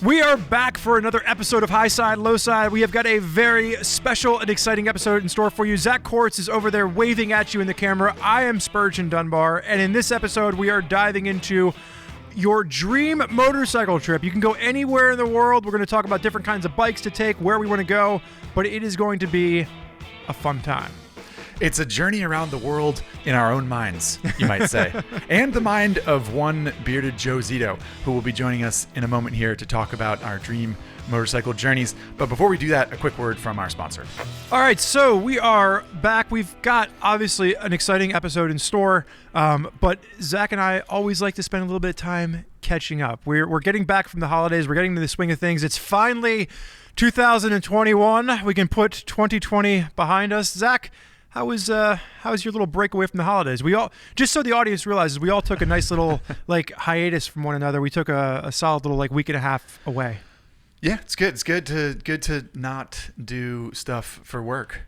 We are back for another episode of Highside, Lowside. We have got a very special and exciting episode in store for you. Zack Kortz is over there waving at you in the camera. I am Spurgeon Dunbar, and in this episode, we are diving into your dream motorcycle trip. You can go anywhere in the world. We're going to talk about different kinds of bikes to take, where we want to go, but it is going to be a fun time. It's a journey around the world in our own minds, you might say, and the mind of one bearded Joe Zito, who will be joining us in a moment here to talk about our dream motorcycle journeys. But before we do that, a quick word from our sponsor. All right, so we are back. We've got, obviously, an exciting episode in store, but Zack and I always like to spend a little bit of time catching up. We're getting back from the holidays. We're getting to the swing of things. It's finally 2021. We can put 2020 behind us. Zack, how was your little breakaway from the holidays? We all, just so the audience realizes, we all took a nice little hiatus from one another. We took a solid little week and a half away. Yeah, it's good. It's good to not do stuff for work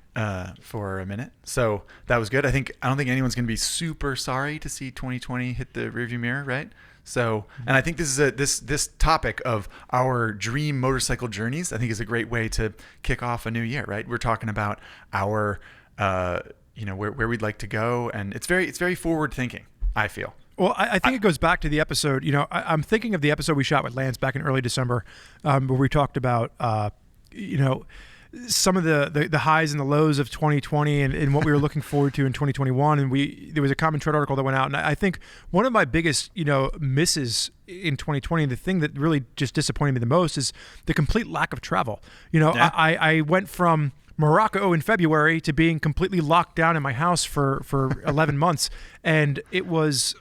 for a minute. So that was good. I don't think anyone's going to be super sorry to see 2020 hit the rearview mirror, right? So, and I think this is this topic of our dream motorcycle journeys, I think, is a great way to kick off a new year, right? We're talking about our where we'd like to go, and it's very forward thinking, I feel. Well, I think it goes back to the episode. I'm thinking of the episode we shot with Lance back in early December, where we talked about some of the highs and the lows of 2020 and what we were looking forward to in 2021. And there was a Common Tread article that went out, and I think one of my biggest misses in 2020, the thing that really just disappointed me the most, is the complete lack of travel. Yeah. I went from Morocco in February to being completely locked down in my house for 11 months. And it was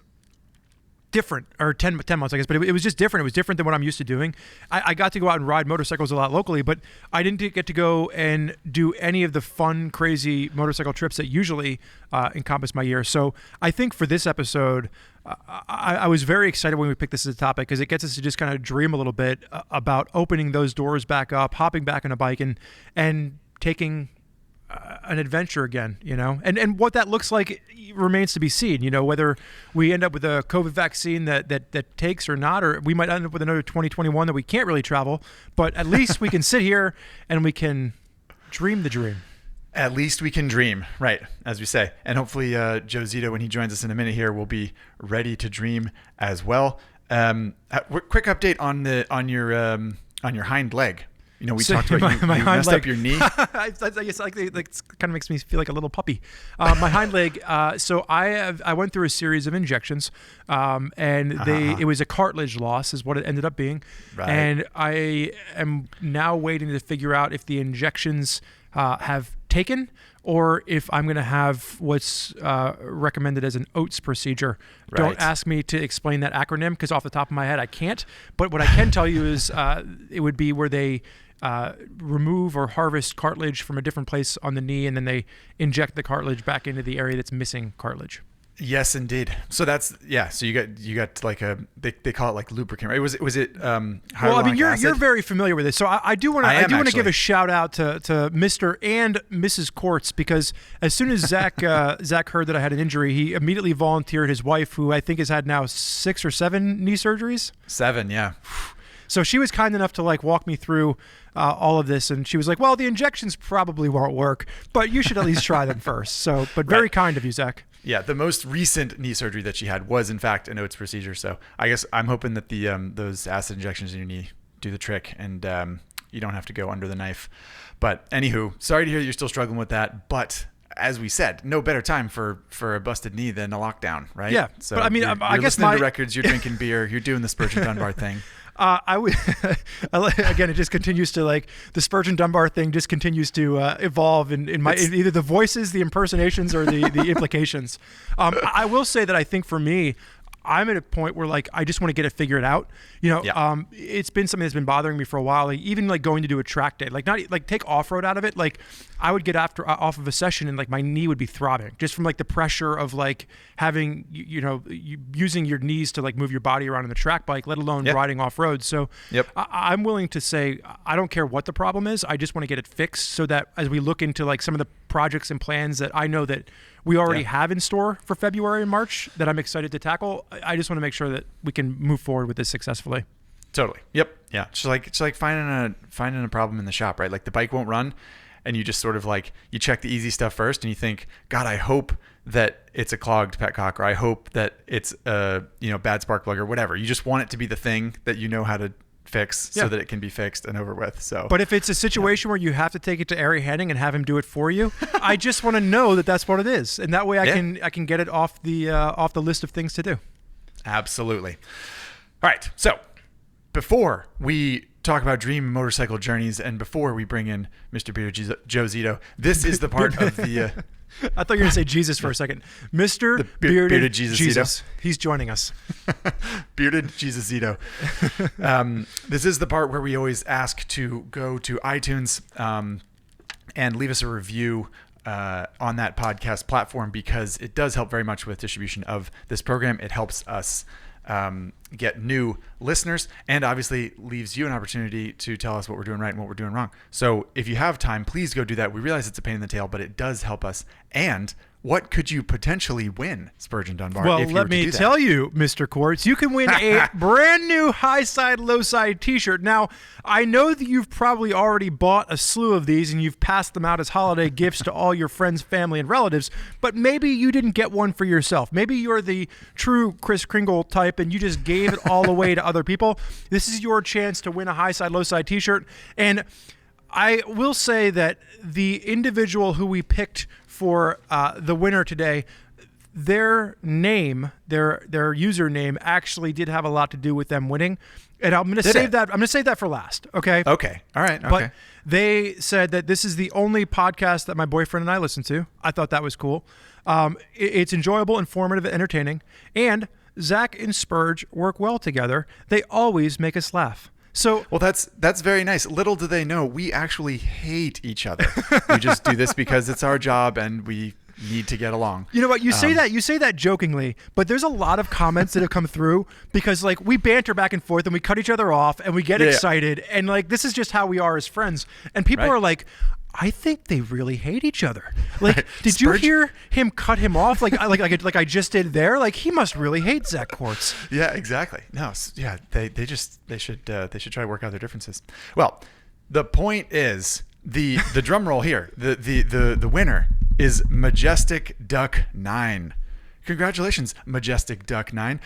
different, or 10 months, I guess, but it was just different. It was different than what I'm used to doing. I got to go out and ride motorcycles a lot locally, but I didn't get to go and do any of the fun, crazy motorcycle trips that usually encompass my year. So I think for this episode, I was very excited when we picked this as a topic, because it gets us to just kind of dream a little bit about opening those doors back up, hopping back on a bike, and taking an adventure again, and what that looks like remains to be seen, whether we end up with a COVID vaccine that takes or not, or we might end up with another 2021 that we can't really travel, but at least we can sit here and we can dream the dream. At least we can dream, right, as we say. And hopefully Joe Zito, when he joins us in a minute here, will be ready to dream as well. Quick update on your hind leg. We talked about you messed up your knee. I guess it kind of makes me feel like a little puppy. My hind leg. So I went through a series of injections, and it was a cartilage loss, is what it ended up being. Right. And I am now waiting to figure out if the injections have taken, or if I'm going to have what's recommended as an Oates procedure. Right. Don't ask me to explain that acronym, because off the top of my head I can't. But what I can tell you is it would be where they remove or harvest cartilage from a different place on the knee, and then they inject the cartilage back into the area that's missing cartilage. Yes, indeed. So that's, yeah. So you got like they call it like lubricant, right? Was it hyaluronic acid? You're very familiar with this. So I do want to give a shout out to Mr. and Mrs. Kortz, because as soon as Zack heard that I had an injury, he immediately volunteered his wife, who I think has had now 6 or 7 knee surgeries. 7, yeah. So she was kind enough to walk me through all of this, and she was like, "Well, the injections probably won't work, but you should at least try them first." So, but very kind of you, Zack. Yeah, the most recent knee surgery that she had was in fact an Oates procedure. So I guess I'm hoping that the those acid injections in your knee do the trick, and you don't have to go under the knife. But anywho, sorry to hear that you're still struggling with that, but as we said, no better time for a busted knee than a lockdown, right? Yeah. So but I mean, you're guess listening to records, you're drinking beer, you're doing the Spurgeon Dunbar thing. I would again. It just continues to the Spurgeon Dunbar thing just continues to evolve in either the voices, the impersonations, or the implications. I will say that I think for me, I'm at a point where I just want to get it figured out. It's been something that's been bothering me for a while. Even going to do a track day, not take off-road out of it. I would get off of a session and my knee would be throbbing just from the pressure of having using your knees to move your body around in the track bike, let alone riding off-road. So I'm willing to say I don't care what the problem is. I just want to get it fixed, so that as we look into some of the projects and plans that I know that we already have in store for February and March that I'm excited to tackle, I just want to make sure that we can move forward with this successfully. Totally. Yep. Yeah. It's like finding a problem in the shop, right? Like the bike won't run, and you just sort of like you check the easy stuff first, and you think, God, I hope that it's a clogged petcock, or I hope that it's a bad spark plug or whatever. You just want it to be the thing that you know how to fix so that it can be fixed and over with. So, but if it's a situation where you have to take it to Ari Henning and have him do it for you, I just want to know that that's what it is, and that way I can get it off the list of things to do. Absolutely. All right. So before we talk about dream motorcycle journeys and before we bring in Mr. Bearded Joe Zito, this is the part of the... I thought you were going to say Jesus for a second. Mr. Bearded Jesus. He's joining us. Bearded Jesus Zito. This is the part where we always ask to go to iTunes and leave us a review on that podcast platform, because it does help very much with distribution of this program. It helps us get new listeners, and obviously leaves you an opportunity to tell us what we're doing right and what we're doing wrong. So if you have time, please go do that. We realize it's a pain in the tail, but it does help us. And what could you potentially win, Spurgeon Dunbar? Well, let me tell you, Mr. Quartz, you can win a brand new Highside, Lowside t-shirt. Now, I know that you've probably already bought a slew of these and you've passed them out as holiday gifts to all your friends, family, and relatives, but maybe you didn't get one for yourself. Maybe you're the true Kris Kringle type and you just gave it all away to other people. This is your chance to win a Highside, Lowside t-shirt. And I will say that the individual who we picked for the winner today, their name, their username actually did have a lot to do with them winning, and I'm going to save that. I'm going to save that for last. Okay. Okay. All right. Okay. But they said that this is the only podcast that my boyfriend and I listen to. I thought that was cool. It's enjoyable, informative, entertaining, and Zack and Spurge work well together. They always make us laugh. So, well, that's very nice. Little do they know, we actually hate each other. We just do this because it's our job and we need to get along. You know what? You say that jokingly, but there's a lot of comments that have come through because like we banter back and forth and we cut each other off and we get excited and like this is just how we are as friends. And people are like, I think they really hate each other. Like, did you hear him cut him off? Like I just did there. Like, he must really hate Zack Quartz. Yeah, exactly. No, yeah, they should try to work out their differences. Well, the point is the drum roll here. The winner is Majestic Duck 9. Congratulations, Majestic Duck 9.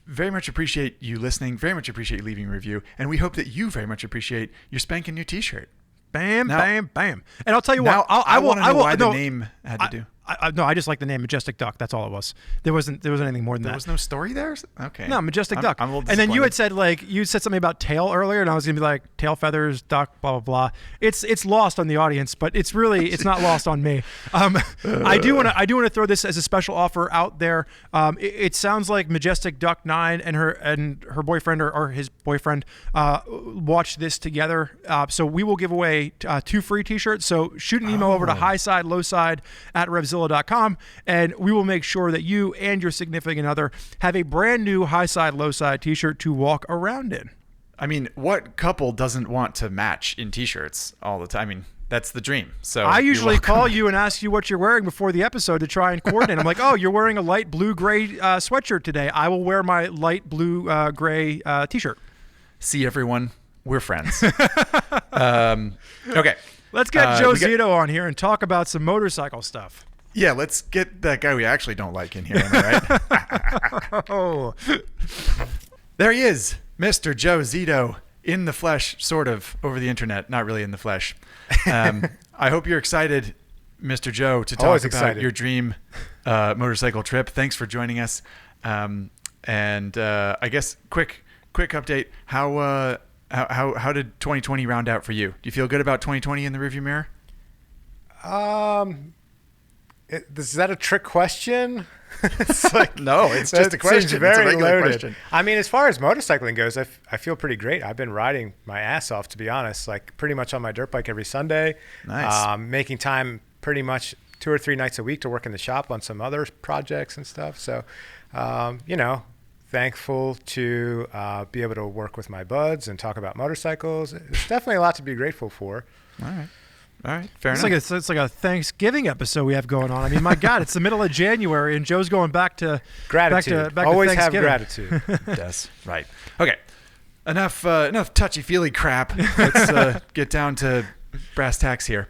Very much appreciate you listening. Very much appreciate you leaving a review, and we hope that you very much appreciate your spanking new T-shirt. Bam, bam, bam. And I'll tell you what, I want to know why the name had to do. No, I just like the name Majestic Duck. That's all it was. There wasn't anything more than that. There was no story there? Okay. No, Majestic Duck. I'm a little and then you had said something about tail earlier, and I was gonna be like tail feathers, duck, blah blah blah. It's lost on the audience, but it's not lost on me. I do want to throw this as a special offer out there. It sounds like Majestic Duck 9 and her boyfriend or his boyfriend watched this together. So we will give away 2 free T-shirts. So shoot an email over to Highside, Lowside at RevZilla.com, and we will make sure that you and your significant other have a brand new Highside, Lowside T-shirt to walk around in. I mean, what couple doesn't want to match in T-shirts all the time? I mean, that's the dream. So I usually call you and ask you what you're wearing before the episode to try and coordinate. I'm like, oh, you're wearing a light blue-gray sweatshirt today. I will wear my light blue-gray T-shirt. See, everyone, we're friends. Okay. Let's get Joe Zito on here and talk about some motorcycle stuff. Yeah, let's get that guy we actually don't like in here, am I right? Oh. There he is, Mr. Joe Zito, in the flesh, sort of, over the internet, not really in the flesh. I hope you're excited, Mr. Joe, to talk about your dream motorcycle trip. Thanks for joining us. And I guess quick update. How did 2020 round out for you? Do you feel good about 2020 in the rearview mirror? Is that a trick question? It's like, no, it's just a question. Seems very it's a regular loaded. question. I mean, as far as motorcycling goes, I feel pretty great. I've been riding my ass off, to be honest, like pretty much on my dirt bike every Sunday. Nice. Making time pretty much 2 or 3 nights a week to work in the shop on some other projects and stuff. So, thankful to be able to work with my buds and talk about motorcycles. It's definitely a lot to be grateful for. All right, fair enough. It's like a Thanksgiving episode we have going on. I mean, my God, it's the middle of January, and Joe's going back to gratitude. Back Always to have Thanksgiving. gratitude. Yes, right. Okay, enough touchy-feely crap. Let's get down to brass tacks here.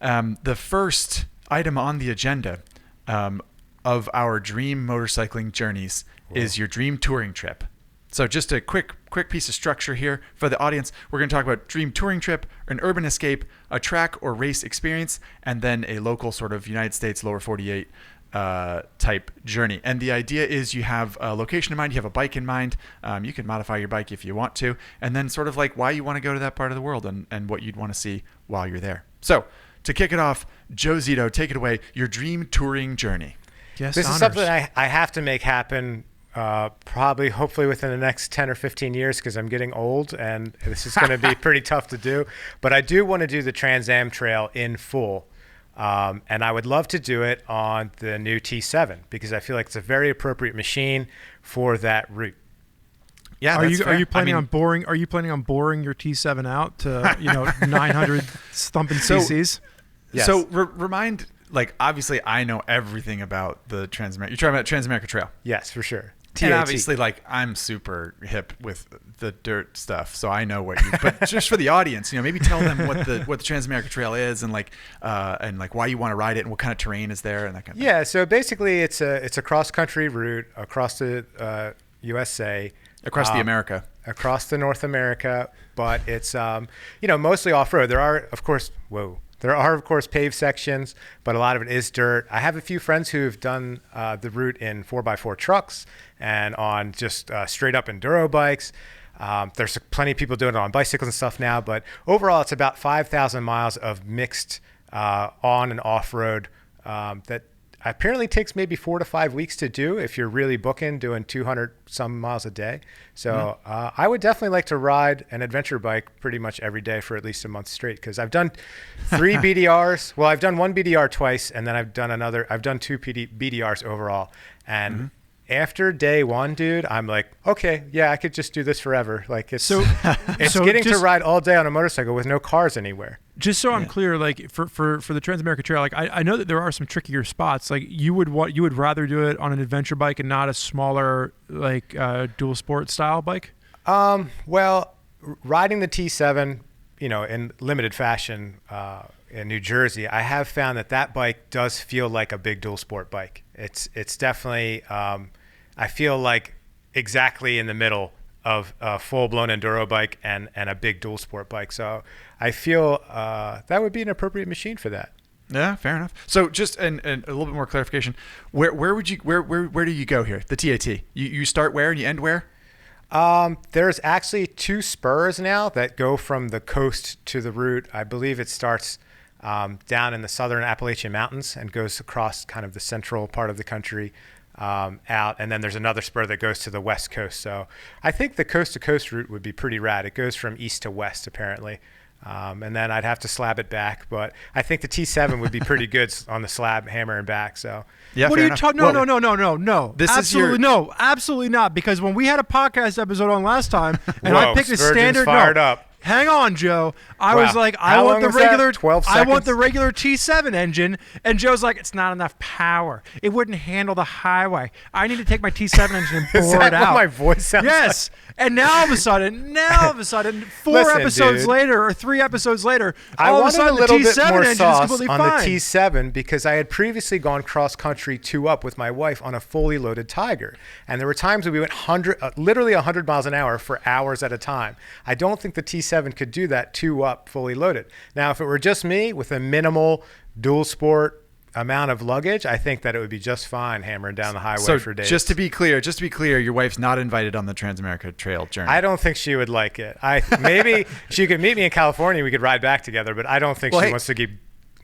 The first item on the agenda of our dream motorcycling journeys is your dream touring trip. So just a quick piece of structure here for the audience. We're going to talk about dream touring trip, an urban escape, a track or race experience, and then a local sort of United States lower 48 type journey. And the idea is you have a location in mind, you have a bike in mind. You can modify your bike if you want to, and then sort of like why you want to go to that part of the world and what you'd want to see while you're there. So to kick it off, Joe Zito, take it away. Your dream touring journey. Yes, This honors. is something I have to make happen hopefully within the next 10 or 15 years because I'm getting old and this is going to be pretty tough to do. But I do want to do the Trans Am Trail in full. And I would love to do it on the new T7 because I feel like it's a very appropriate machine for that route. Yeah, Are you planning on boring your T7 out to 900 thumping CCs? Yes. So remind, like, obviously I know everything about the Transamerica. You're talking about Transamerica Trail. Yes, for sure. And obviously, like, I'm super hip with the dirt stuff, so I know what you. But just for the audience, maybe tell them what the Transamerica Trail is, and why you want to ride it, and what kind of terrain is there, and that kind of thing. Yeah, so basically, it's a cross country route across the USA, Across the America, across the North America, but it's mostly off road. There are of course paved sections, but a lot of it is dirt. I have a few friends who've done the route in 4x4 trucks and on just straight up enduro bikes. There's plenty of people doing it on bicycles and stuff now, but overall it's about 5,000 miles of mixed on and off road that apparently takes maybe 4 to 5 weeks to do if you're really booking doing 200 some miles a day. So I would definitely like to ride an adventure bike pretty much every day for at least a month straight because I've done 3 BDRs. Well, I've done 1 BDR twice, and then I've done 2 BDRs overall. And after day 1, dude, I'm like, okay, yeah, I could just do this forever. Like it's getting to ride all day on a motorcycle with no cars anywhere. Just so I'm clear, like for the Transamerica Trail, like I know that there are some trickier spots. Like you would rather do it on an adventure bike and not a smaller like dual sport style bike. Well, riding the T7, in limited fashion in New Jersey, I have found that bike does feel like a big dual sport bike. It's definitely I feel like exactly in the middle of a full-blown enduro bike and a big dual sport bike. So I feel that would be an appropriate machine for that. Yeah, fair enough. So just and a little bit more clarification. Where do you go here? The TAT. You start where and you end where? There's actually 2 spurs now that go from the coast to the route. I believe it starts down in the southern Appalachian Mountains and goes across kind of the central part of the country out. And then there's another spur that goes to the west coast. So I think the coast to coast route would be pretty rad. It goes from east to west, apparently. And then I'd have to slab it back. But I think the T7 would be pretty good on the slab, hammer and back. So yeah, what are you talking? No. This absolutely is no, absolutely not. Because when we had a podcast episode on last time, and I picked a Spurgeon's standard. Fired up. Hang on, Joe. I Wow. was like, How long was that? 12 I want seconds? the regular T7 engine, and Joe's like, it's not enough power. It wouldn't handle the highway. I need to take my T7 engine and Is bore that it what out. my voice sounds Yes. And now all of a sudden, 4 Listen, episodes dude. later or 3 episodes later, I all of a wanted sudden a little the bit T7 more engine is sauce completely on fine. the T7 because I had previously gone cross country 2 up with my wife on a fully loaded Tiger, and there were times when we went literally 100 miles an hour for hours at a time. I don't think the T7 could do that 2 up fully loaded. Now, if it were just me with a minimal dual sport amount of luggage, I think that it would be just fine hammering down the highway for days. Just to be clear, your wife's not invited on the Transamerica Trail journey. I don't think she would like it. Maybe she could meet me in California. We could ride back together, but I don't think she wants to get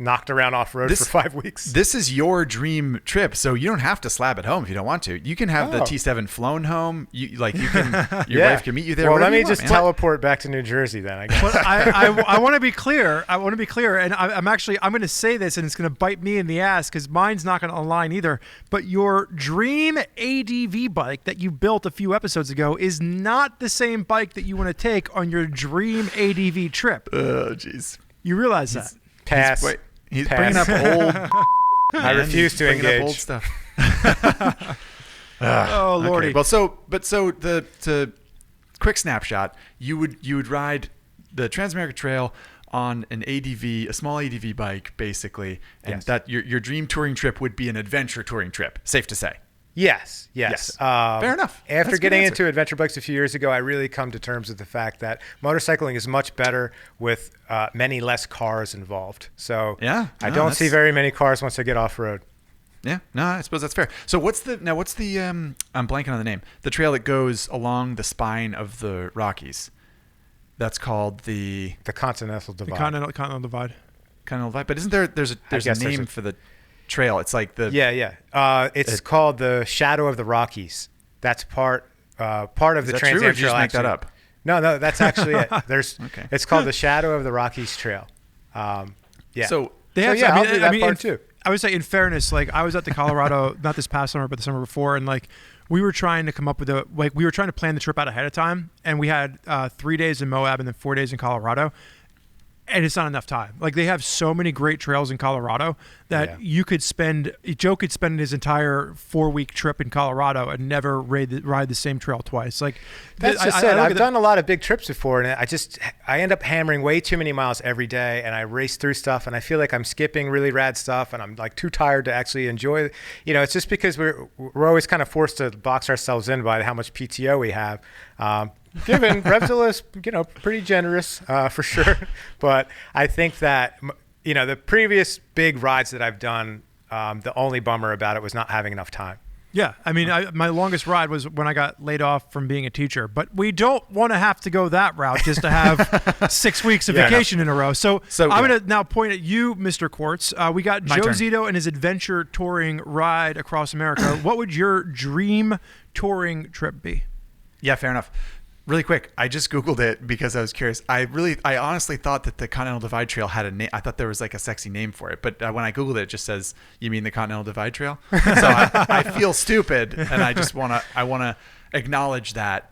knocked around off road for 5 weeks. This is your dream trip, so you don't have to slab at home if you don't want to. You can have the T7 flown home. Your wife can meet you there. Well, let me just teleport back to New Jersey then, I guess. But I want to be clear. I want to be clear, and I'm going to say this, and it's going to bite me in the ass because mine's not going to align either. But your dream ADV bike that you built a few episodes ago is not the same bike that you want to take on your dream ADV trip. Oh, jeez. You realize that? Pass. He's Pass. bringing up old. I refuse to bringing engage. up old stuff. Oh lordy. Okay. Well, to quick snapshot, you would ride the Transamerica Trail on an ADV, a small ADV bike, basically, and that your dream touring trip would be an adventure touring trip. Safe to say. Yes. Fair enough. After getting into adventure bikes a few years ago, I really come to terms with the fact that motorcycling is much better with many less cars involved. So I don't see very many cars once I get off road. Yeah, no, I suppose that's fair. So what's the I'm blanking on the name. The trail that goes along the spine of the Rockies. That's called the Continental Divide. The Continental Divide. Continental Divide. But isn't there's a name for the trail? It's like the it's called the Shadow of the Rockies. That's part of the Trans Am Trail. Just make that up? No, that's actually it. It's called the Shadow of the Rockies Trail. So they have I'll do that part too. I would say, in fairness, like I was at the Colorado, not this past summer, but the summer before, and like we were trying to come up with we were trying to plan the trip out ahead of time, and we had 3 days in Moab and then 4 days in Colorado. And it's not enough time. Like they have so many great trails in Colorado that Joe could spend his entire 4-week trip in Colorado and never ride the same trail twice. Like that's just it. I've done a lot of big trips before, and I end up hammering way too many miles every day, and I race through stuff, and I feel like I'm skipping really rad stuff, and I'm like too tired to actually enjoy. It's just because we're always kind of forced to box ourselves in by how much PTO we have. Given RevZilla is, pretty generous for sure, but I think that the previous big rides that I've done, the only bummer about it was not having enough time. Yeah, I mean, my longest ride was when I got laid off from being a teacher, but we don't want to have to go that route just to have 6 weeks of vacation in a row. So I'm going to now point at you, Mr. Quartz. We got Joe Zito and his adventure touring ride across America. What would your dream touring trip be? Yeah, fair enough. Really quick, I just Googled it because I was curious. I honestly thought that the Continental Divide Trail had a name. I thought there was like a sexy name for it. But when I Googled it, it just says, you mean the Continental Divide Trail? So I feel stupid, and I just want to acknowledge that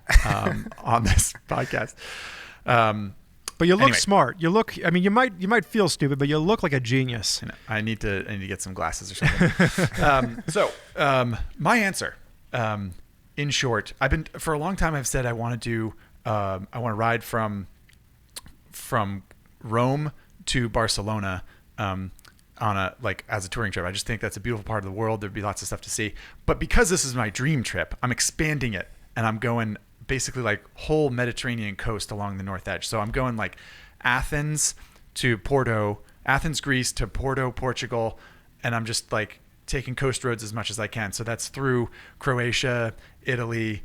on this podcast. But you look smart. You look. I mean, you might feel stupid, but you look like a genius. I need to get some glasses or something. My answer. In short, for a long time I've said I want to ride from Rome to Barcelona as a touring trip. I just think that's a beautiful part of the world. There'd be lots of stuff to see. But because this is my dream trip, I'm expanding it, and I'm going basically like whole Mediterranean coast along the north edge. So I'm going like Athens to Porto, Athens, Greece to Porto, Portugal, and I'm just like taking coast roads as much as I can. So that's through Croatia, Italy,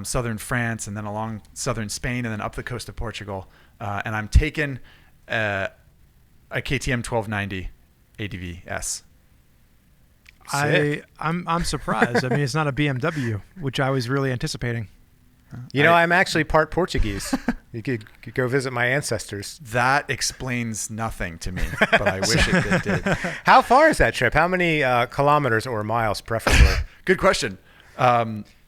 southern France, and then along southern Spain, and then up the coast of Portugal. And I'm taking a KTM 1290 ADV-S. I'm surprised. I mean, it's not a BMW, which I was really anticipating. I'm actually part Portuguese. You could go visit my ancestors. That explains nothing to me, but I wish it did. How far is that trip? How many kilometers or miles, preferably? Good question.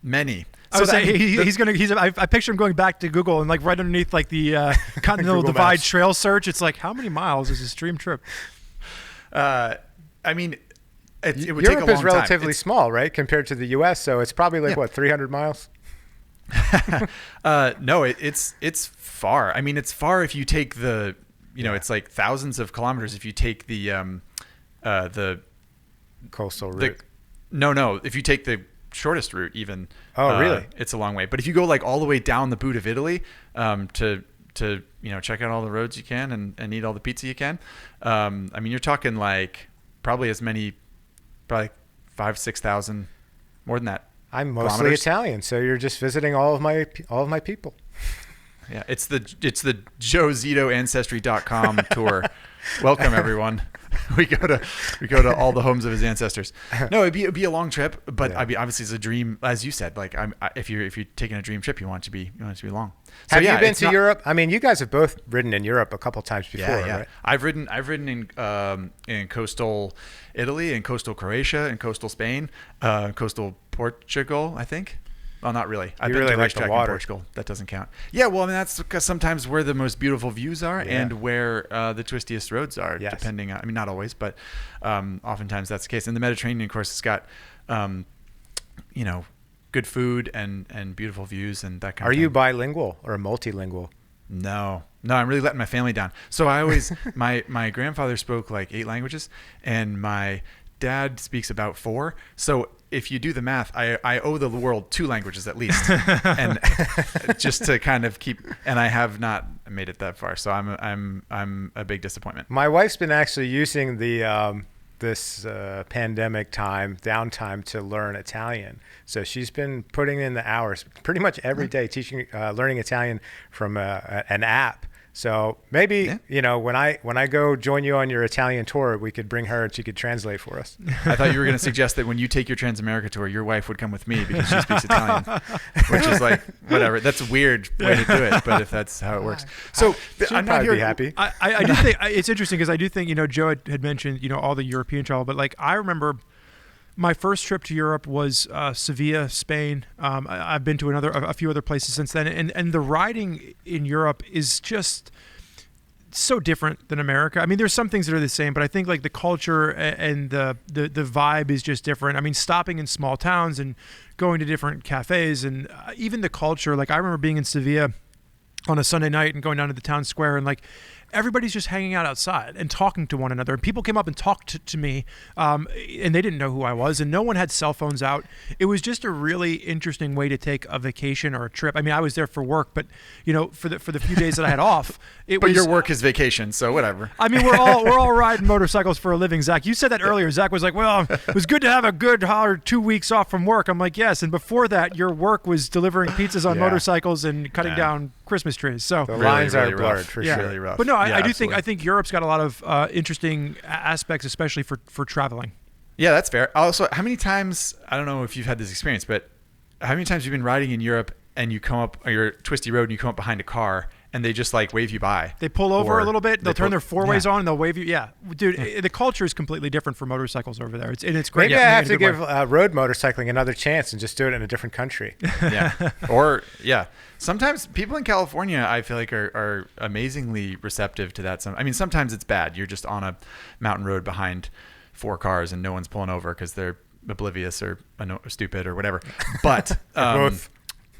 Many. I would say I picture him going back to Google and like right underneath like the Continental Divide Trail search. It's like, how many miles is his dream trip? I mean, it would take a long time. Europe is relatively small, right, compared to the U.S. So it's probably like 300 miles. No, it's far. I mean, it's far if you take the, it's like thousands of kilometers if you take the coastal route. No, if you take the shortest route, even. Oh, really? It's a long way. But if you go like all the way down the boot of Italy, to check out all the roads you can and eat all the pizza you can. I mean, you're talking like probably 5,000-6,000, more than that. I'm mostly Italian, so you're just visiting all of my people. Yeah, it's the JoeZitoAncestry.com tour. Welcome everyone. We go to all the homes of his ancestors. No, it'd be a long trip, but obviously it's a dream, as you said. Like if you're taking a dream trip, you want it to be long. So, have you been to Europe? I mean, you guys have both ridden in Europe a couple times before, right? I've ridden in coastal Italy, and coastal Croatia, and coastal Spain, coastal Portugal, I think. Well, not really. I've been to racetrack in Portugal. That doesn't count. Yeah, well, I mean, that's because sometimes where the most beautiful views are and where the twistiest roads are, depending on, I mean, not always, but oftentimes that's the case. And the Mediterranean, of course, has got, good food and beautiful views and that kind Are of thing. you bilingual or multilingual? No, I'm really letting my family down. So I always, my grandfather spoke like 8 languages and my dad speaks about 4. So if you do the math, I owe the world 2 languages at least, and just to kind of keep. And I have not made it that far, so I'm a big disappointment. My wife's been actually using the this pandemic downtime to learn Italian. So she's been putting in the hours pretty much every day, learning Italian from an app. So maybe, when I go join you on your Italian tour, we could bring her and she could translate for us. I thought you were going to suggest that when you take your Transamerica tour, your wife would come with me because she speaks Italian, which is like, whatever. That's a weird way to do it, but if that's how it works. So I'm not be happy. I do think it's interesting because I do think, Joe had mentioned, all the European travel, but like I remember my first trip to Europe was Sevilla, Spain. I've been to a few other places since then, and the riding in Europe is just so different than America. I mean, there's some things that are the same, but I think like the culture and the vibe is just different. I mean, stopping in small towns and going to different cafes, and even the culture. Like I remember being in Sevilla on a Sunday night and going down to the town square, and like everybody's just hanging out outside and talking to one another. And people came up and talked to me, and they didn't know who I was, and no one had cell phones out. It was just a really interesting way to take a vacation or a trip. I mean, I was there for work, but for the few days that I had off, it but was. Your work is vacation, so whatever. I mean, we're all riding motorcycles for a living. Zach, you said that earlier. Zach was like, "Well, it was good to have a good hard 2 weeks off from work." I'm like, "Yes." And before that, your work was delivering pizzas on motorcycles and cutting down Christmas trees. So the lines really are blurred rough. for yeah. sure. Really rough. But no, I do absolutely. think Europe's got a lot of interesting aspects, especially for traveling. Yeah, that's fair. Also, how many times, I don't know if you've had this experience, but how many times you've been riding in Europe and you come up on your twisty road and you come up behind a car and they just like wave you by? They pull over Or a little bit. They'll turn their four-ways yeah. on and they'll wave you. Yeah, dude, the culture is completely different for motorcycles over there. It's great. Maybe I have to in a good give way. road motorcycling another chance and just do it in a different country. Yeah. Or, yeah. Sometimes people in California, I feel like, are amazingly receptive to that. I mean, sometimes it's bad. You're just on a mountain road behind 4 cars and no one's pulling over because they're oblivious or stupid or whatever. But both.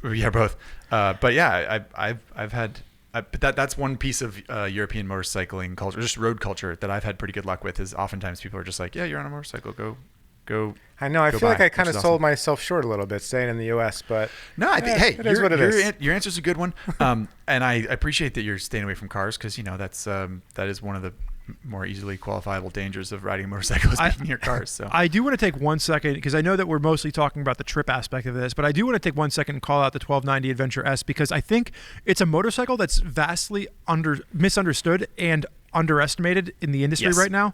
Yeah, both. But yeah, I've had. But that's one piece of European motorcycling culture, just road culture, that I've had pretty good luck with. Is oftentimes people are just like, "Yeah, you're on a motorcycle, go." I know. I go feel like by, I kind which of is sold awesome. myself short a little bit staying in the U.S., but No, I think hey, it is what it is. your answer's a good one, and I appreciate that you're staying away from cars because that is one of the more easily qualifiable dangers of riding a motorcycle is being near cars. So I do want to take 1 second because I know that we're mostly talking about the trip aspect of this, but I do want to take 1 second and call out the 1290 Adventure S because I think it's a motorcycle that's vastly misunderstood and underestimated in the industry Yes. right now.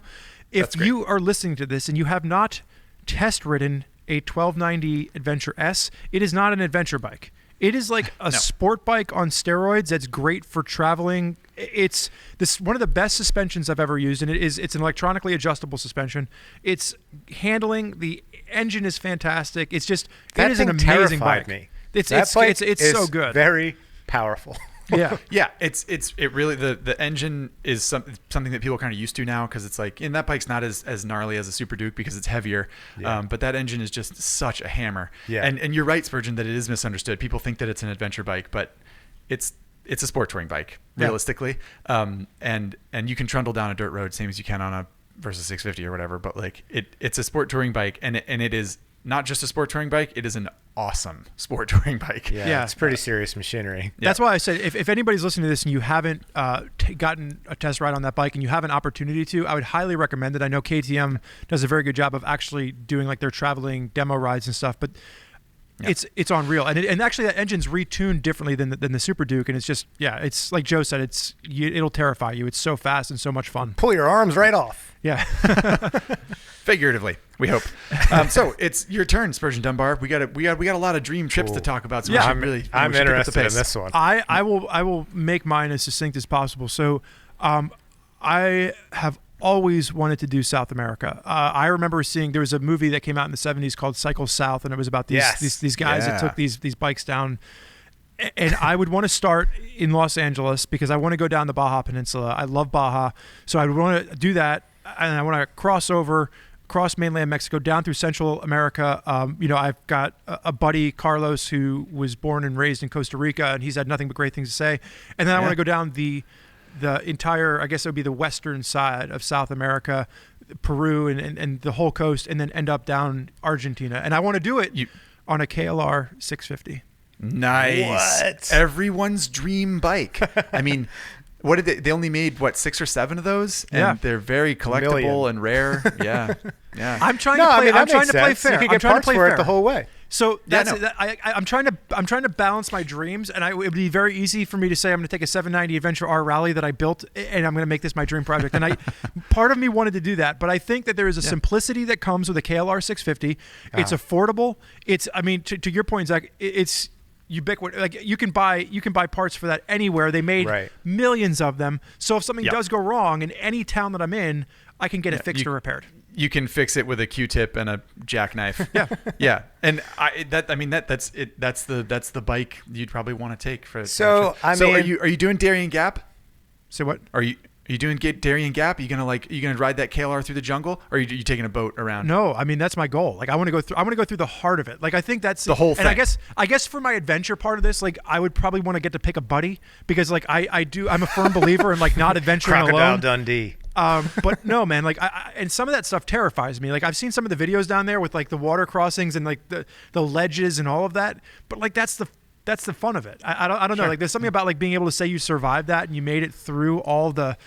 If That's great. you are listening to this and you have not test ridden a 1290 Adventure S, it is not an adventure bike. It is like a sport bike on steroids that's great for traveling. It's one of the best suspensions I've ever used, and it's an electronically adjustable suspension. It's handling, the engine is fantastic. It's just that it is an thing amazing terrified bike. me. It's That bike it's is so good. Very powerful. Yeah. yeah, it really the engine is something that people are kind of used to now because it's like, and that bike's not as gnarly as a Super Duke because it's heavier, but that engine is just such a hammer. Yeah. And you're right, Spurgeon, that it is misunderstood. People think that it's an adventure bike, but it's a sport touring bike realistically, and you can trundle down a dirt road same as you can on a Versa 650 or whatever. But like it's a sport touring bike, and it is not just a sport touring bike; it is an awesome sport touring bike. Yeah. It's pretty serious machinery. That's why I said if anybody's listening to this and you haven't gotten a test ride on that bike and you have an opportunity to, I would highly recommend it. I know KTM does a very good job of actually doing like their traveling demo rides and stuff, but it's unreal. And actually that engine's retuned differently than the Super Duke, and it's just it's like Joe said, it'll terrify you. It's so fast and so much fun. Pull your arms right off. Yeah. Figuratively, we hope. So it's your turn, Spurgeon Dunbar. We got a lot of dream trips to talk about. So we should I'm should pick up the interested in pace. this one. I will make mine as succinct as possible. So I have always wanted to do South America. I remember seeing there was a movie that came out in the 70s called Cycle South, and it was about these guys that took these bikes down. And I would want to start in Los Angeles because I want to go down the Baja Peninsula. I love Baja, so I would want to do that, and I want to cross over across mainland Mexico, down through Central America. I've got a buddy, Carlos, who was born and raised in Costa Rica, and he's had nothing but great things to say. And then I want to go down the entire, I guess it would be the western side of South America, Peru and the whole coast, and then end up down Argentina. And I want to do it on a KLR 650. Nice. What? Everyone's dream bike. I mean, what did they only made 6 or 7 of those, and they're very collectible and rare. Yeah. I'm trying to play fair. You can I'm get trying parts to play for fair it the whole way. So I'm trying to balance my dreams, and it would be very easy for me to say I'm going to take a 790 Adventure R Rally that I built, and I'm going to make this my dream project. And part of me wanted to do that, but I think that there is a simplicity that comes with a KLR 650. It's affordable. To your point, Zach, it's ubiquitous. Like you can buy parts for that anywhere. They made millions of them. So if something does go wrong in any town that I'm in, I can get it fixed or repaired. You can fix it with a Q-tip and a jackknife. Yeah. And that's it. That's the bike you'd probably want to take for. So are you doing Darien Gap? Say what? Are you doing Darien Gap? Are you gonna ride that KLR through the jungle, or are you taking a boat around? No, that's my goal. Like I want to go through the heart of it. Like I think that's the whole thing. And I guess for my adventure part of this, like I would probably want to get to pick a buddy, because like I'm a firm believer in like not adventuring alone. Crocodile Dundee. But no, man, like and some of that stuff terrifies me. Like I've seen some of the videos down there with like the water crossings and like the ledges and all of that. But like that's the fun of it. I don't know. Like there's something about like being able to say you survived that and you made it through all the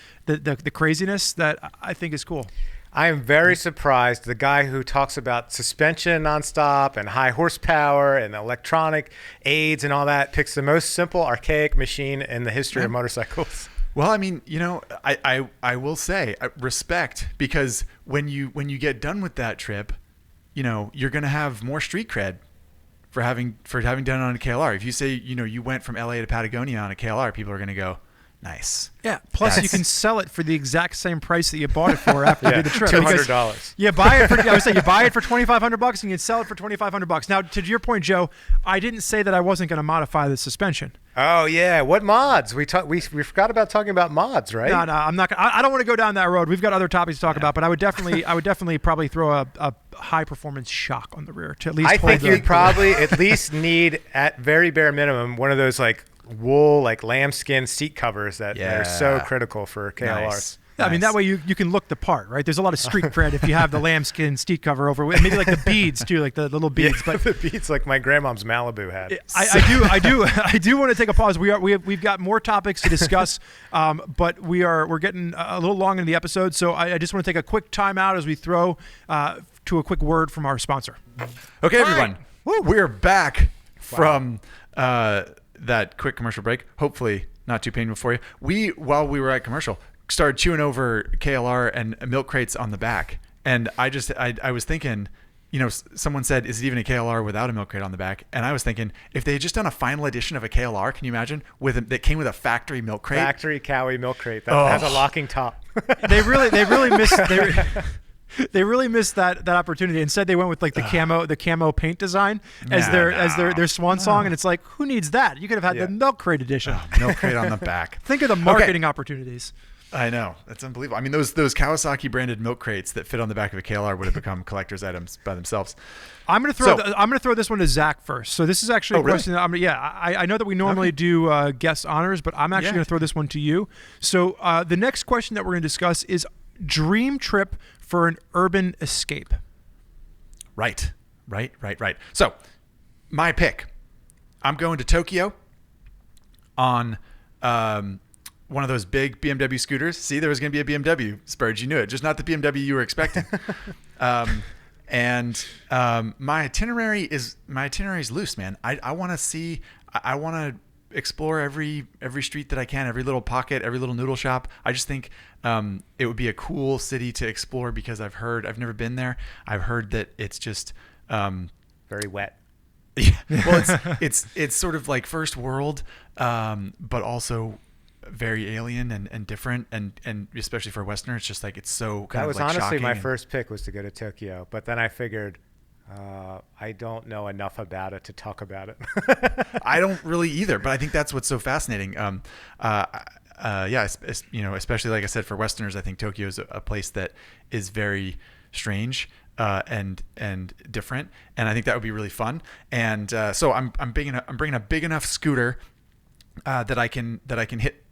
craziness that I think is cool. I am very surprised. The guy who talks about suspension nonstop and high horsepower and electronic aids and all that picks the most simple, archaic machine in the history of motorcycles. Well, I mean, I will say respect, because when you get done with that trip, you're going to have more street cred for having done it on a KLR. If you say, you went from LA to Patagonia on a KLR, people are going to go, nice. Yeah. Plus, you can sell it for the exact same price that you bought it for after you did the trip. $200. You buy it for. I would say you buy it for $2,500 and you sell it for $2,500. Now, to your point, Joe, I didn't say that I wasn't going to modify the suspension. Oh yeah, what mods? We forgot about talking about mods, right? No, I'm not. I don't want to go down that road. We've got other topics to talk about, but I would definitely probably throw a high performance shock on the rear to at least. I think you'd probably at least need, at very bare minimum, one of those like wool, like lambskin seat covers that are so critical for KLRs. Nice. Yeah, I mean, that way you can look the part, right? There's a lot of street cred if you have the lambskin seat cover over, maybe like the beads too, like the little beads. Yeah, but the beads like my grandmom's Malibu had. I do want to take a pause. We've got more topics to discuss, but we're getting a little long in the episode, so I just want to take a quick time out as we throw to a quick word from our sponsor. Okay, everyone, we're back from that quick commercial break. Hopefully, not too painful for you. While we were at commercial, started chewing over KLR and milk crates on the back, and I was thinking, someone said, is it even a KLR without a milk crate on the back? And I was thinking, if they had just done a final edition of a KLR, can you imagine, that came with a factory milk crate? Factory Cowie milk crate that has a locking top. They really missed. They really missed that opportunity. Instead, they went with like the camo paint design as their swan song, and it's like, who needs that? You could have had the milk crate edition. Milk crate on the back. Think of the marketing opportunities. I know, that's unbelievable. I mean, those Kawasaki branded milk crates that fit on the back of a KLR would have become collector's items by themselves. I'm gonna throw this one to Zack first. So this is actually a question. Really? I know that we normally do guest honors, but I'm actually gonna throw this one to you. So the next question that we're gonna discuss is dream trip for an urban escape. Right. So my pick, I'm going to Tokyo on one of those big BMW scooters. See, there was going to be a BMW, Spurge. You knew it, just not the BMW you were expecting. And my itinerary is loose, man. I want to explore every street that I can, every little pocket, every little noodle shop. I just think it would be a cool city to explore, because I've never been there. I've heard that it's just very wet. Yeah. Well, it's sort of like first world, but also very alien and different, and especially for a Westerner, it's just like, it's so kind of like shocking. That was honestly my first pick, was to go to Tokyo, but then I figured I don't know enough about it to talk about it. I don't really either, but I think that's what's so fascinating. Especially like I said, for Westerners, I think Tokyo is a place that is very strange and different, and I think that would be really fun. And so I'm bringing a big enough scooter that I can hit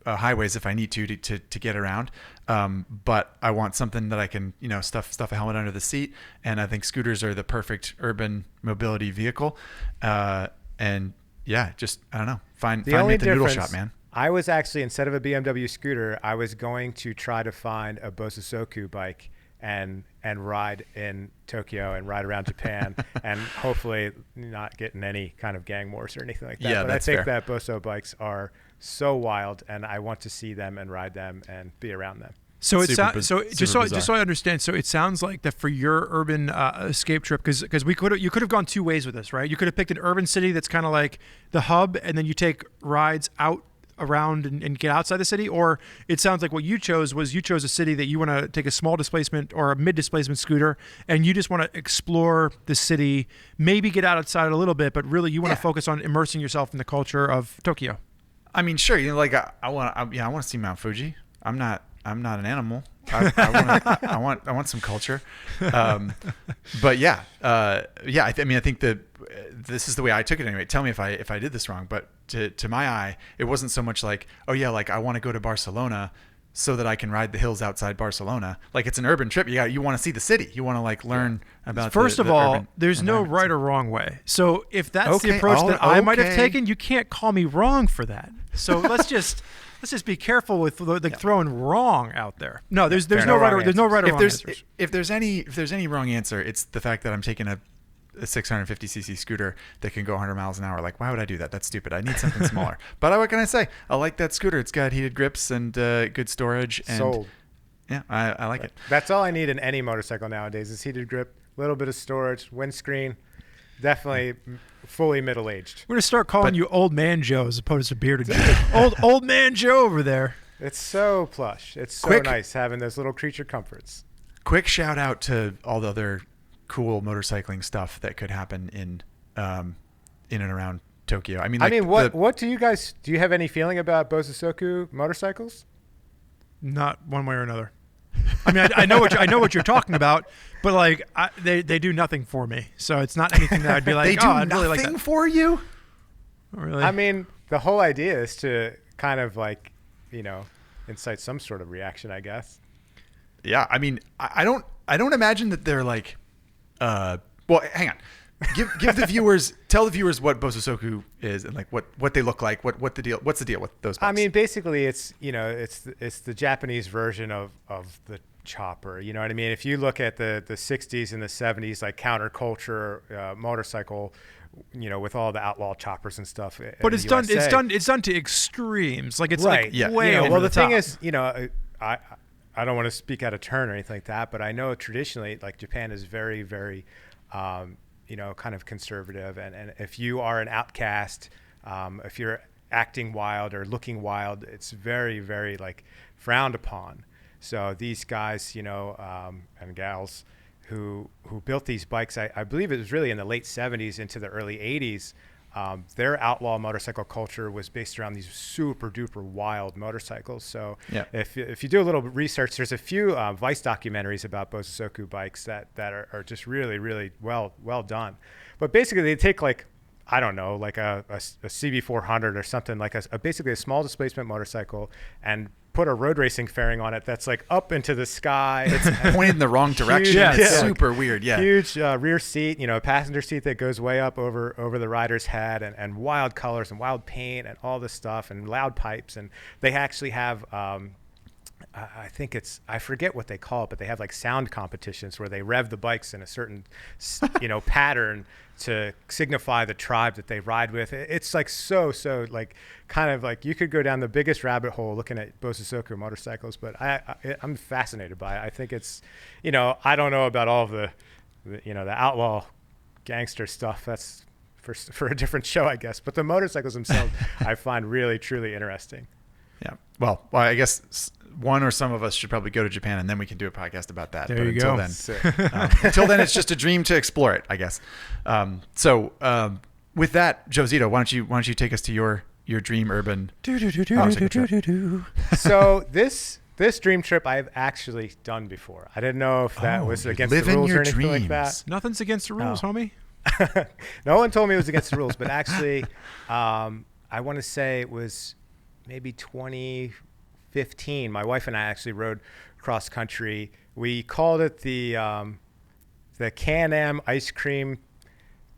highways if I need to get around. But I want something that I can stuff a helmet under the seat, and I think scooters are the perfect urban mobility vehicle. And yeah, just I don't know, find me at the noodle shop, man. I was actually, instead of a BMW scooter, I was going to try to find a Bosozoku bike and ride in Tokyo and ride around Japan and hopefully not get in any kind of gang wars or anything like that. Yeah, but that's I think fair. that Boso bikes are so wild, and I want to see them and ride them and be around them. So it's Super just so bizarre. I understand. So it sounds like that for your urban escape trip, because you could have gone two ways with this, right? You could have picked an urban city that's kind of like the hub, and then you take rides out around and get outside the city. Or it sounds like what you chose was a city that you want to take a small displacement or a mid displacement scooter, and you just want to explore the city, maybe get outside a little bit, but really you want to focus on immersing yourself in the culture of Tokyo. I mean, sure, like I want to see Mount Fuji. I'm not an animal. I want some culture. But yeah. I think that this is the way I took it anyway. Tell me if I did this wrong, but to my eye, it wasn't so much like, oh yeah, like I want to go to Barcelona so that I can ride the hills outside Barcelona. Like it's an urban trip. You want to see the city. You want to like learn about. First the of all, urban there's no environment. right or wrong way. So if that's Okay, the approach that I might have okay. taken, you can't call me wrong for that. So let's just be careful with throwing wrong out there. No, there's no right or wrong answers. If there's any wrong answer, it's the fact that I'm taking a 650cc scooter that can go 100 miles an hour. Like, why would I do that? That's stupid. I need something smaller. But what can I say? I like that scooter. It's got heated grips and good storage. And Sold. Yeah, I like it. That's all I need in any motorcycle nowadays is heated grip, a little bit of storage, windscreen. Definitely fully middle-aged. We're gonna start calling you Old Man Joe as opposed to Bearded Joe. old Man Joe over there. It's so plush. It's so Quick. nice having those little creature comforts. Quick shout out to all the other cool motorcycling stuff that could happen in and around Tokyo. What do you guys do? You have any feeling about Bosozoku motorcycles? Not one way or another. I mean, I know what you're talking about, but like they do nothing for me. So it's not anything that I'd be like, they do I'd nothing really like that. for you. Oh, really? I mean, the whole idea is to kind of like, incite some sort of reaction, I guess. Yeah, I mean, I don't imagine that they're like, well, hang on. Give the viewers, tell the viewers what Bosozoku is and like what they look like, what's the deal with those bikes? I mean, basically it's the Japanese version of the chopper. You know what I mean? If you look at the 60s and the 70s, like counterculture motorcycle, with all the outlaw choppers and stuff. But it's done to extremes. Like it's right. like Yeah. way over Well, the the thing top. is, I don't want to speak out of turn or anything like that, but I know traditionally, like Japan is very, very, kind of conservative. And if you are an outcast, if you're acting wild or looking wild, it's very, very like frowned upon. So these guys, and gals who built these bikes, I believe it was really in the late 70s into the early 80s. Their outlaw motorcycle culture was based around these super duper wild motorcycles. So Yeah. if you do a little research, there's a few Vice documentaries about Bosozoku bikes that are just really, really well done. But basically they take like, I don't know, like a CB400 or something, like basically a small displacement motorcycle, and put a road racing fairing on it that's like up into the sky. It's pointed in the wrong direction. Yeah. It's Yeah. super weird. Yeah. Huge rear seat, a passenger seat that goes way up over the rider's head, and wild colors and wild paint and all this stuff and loud pipes. And they actually have, I forget what they call it, but they have like sound competitions where they rev the bikes in a certain, pattern to signify the tribe that they ride with. It's like so like kind of like you could go down the biggest rabbit hole looking at Bosozoku motorcycles, but I'm fascinated by it. I think it's, I don't know about all of the outlaw gangster stuff. That's for a different show, I guess. But the motorcycles themselves, I find really truly interesting. Yeah. Well, I guess one or some of us should probably go to Japan, and then we can do a podcast about that. There but you until go. then, Sick. until then, it's just a dream to explore it, I guess. With that, Josito, why don't you take us to your dream urban motorcycle trip? So this this dream trip I've actually done before. I didn't know if that was against the rules or anything like that. Nothing's against the rules, homie. No one told me it was against the rules, but actually, I want to say it was maybe 2015. My wife and I actually rode cross country. We called it the Can-Am Ice Cream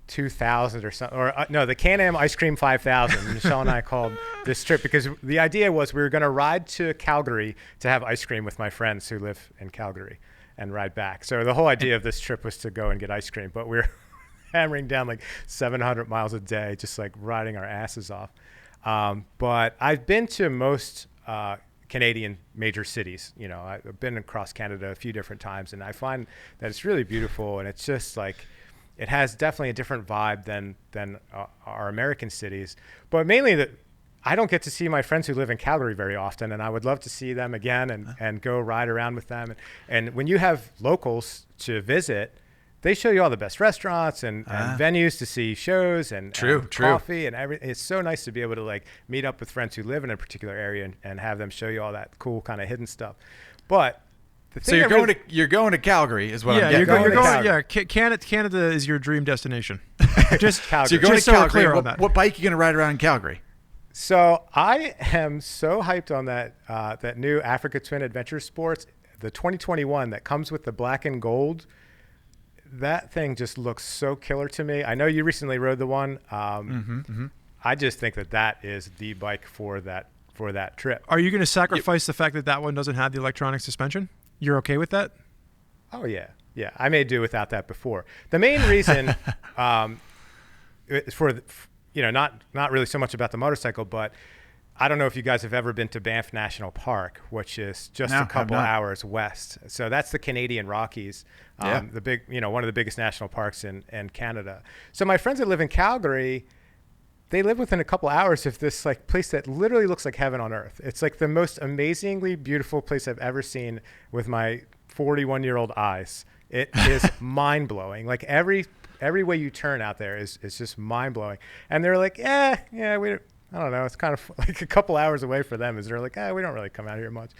2000 or something, or no, the Can-Am Ice Cream 5000. Michelle and I called this trip because the idea was we were going to ride to Calgary to have ice cream with my friends who live in Calgary and ride back. So the whole idea of this trip was to go and get ice cream, but we're hammering down like 700 miles a day, just like riding our asses off. But I've been to most Canadian major cities. You know, I've been across Canada a few different times, and I find that it's really beautiful, and it's just like, it has definitely a different vibe than our American cities. But mainly that I don't get to see my friends who live in Calgary very often, and I would love to see them again and go ride around with them. And when you have locals to visit, they show you all the best restaurants and venues to see shows and coffee and everything. It's so nice to be able to like meet up with friends who live in a particular area and have them show you all that cool kind of hidden stuff. But so you're going to Calgary is what I'm getting. You're going. Yeah, Canada is your dream destination. Just Calgary. So you're going just to Calgary. Clear on that. What bike are you going to ride around in Calgary? So I am so hyped on that new Africa Twin Adventure Sports, the 2021 that comes with the black and gold. That thing just looks so killer to me. I know you recently rode the one. I just think that is the bike for that trip. Are you going to sacrifice the fact that one doesn't have the electronic suspension? You're okay with that? Oh yeah. I may do without that before. The main reason is for not really so much about the motorcycle, but I don't know if you guys have ever been to Banff National Park, which is just a couple hours west. So that's the Canadian Rockies, the big, one of the biggest national parks in Canada. So my friends that live in Calgary, they live within a couple hours of this like place that literally looks like heaven on earth. It's like the most amazingly beautiful place I've ever seen with my 41-year-old eyes. It is mind blowing. Like every way you turn out there is just mind blowing. And they're like, I don't know. It's kind of like a couple hours away for them. Is they're like, we don't really come out here much.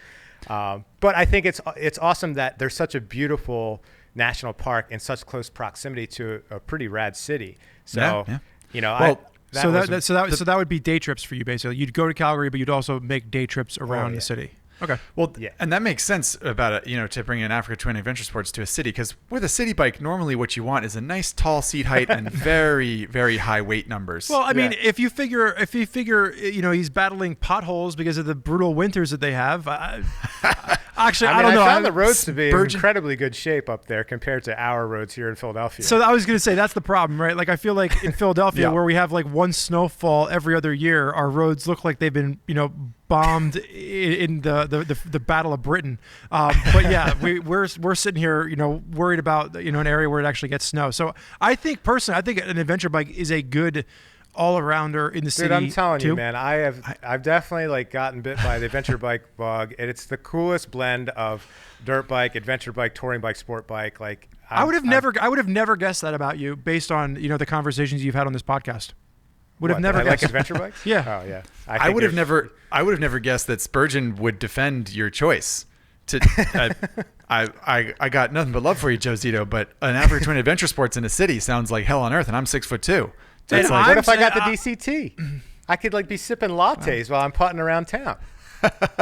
But I think it's awesome that there's such a beautiful national park in such close proximity to a pretty rad city. So, So that would be day trips for you, basically. You'd go to Calgary, but you'd also make day trips around the city. Okay. Well, and that makes sense about it, to bring an Africa Twin Adventure Sports to a city, because with a city bike, normally what you want is a nice tall seat height and very, very high weight numbers. Well, I mean, if you figure, he's battling potholes because of the brutal winters that they have. Actually, I don't know. I found the roads to be in incredibly good shape up there compared to our roads here in Philadelphia. So I was going to say that's the problem, right? Like I feel like in Philadelphia, where we have like one snowfall every other year, our roads look like they've been, bombed in the Battle of Britain. But yeah, we're sitting here, worried about an area where it actually gets snow. So I think personally, an adventure bike is a good all-arounder in the city. Dude, I'm telling you, man, I've definitely like gotten bit by the adventure bike bug, and it's the coolest blend of dirt bike, adventure bike, touring bike, sport bike. Like I would have never guessed that about you based on the conversations you've had on this podcast. Would have never guessed. Like adventure bikes? Yeah. Oh yeah. I would have never guessed that Spurgeon would defend your choice. I got nothing but love for you, Joe Zito, but an Africa Twin Adventure Sports in a city sounds like hell on earth, and I'm 6'2". What if I got the DCT? I could like be sipping lattes while I'm putting around town.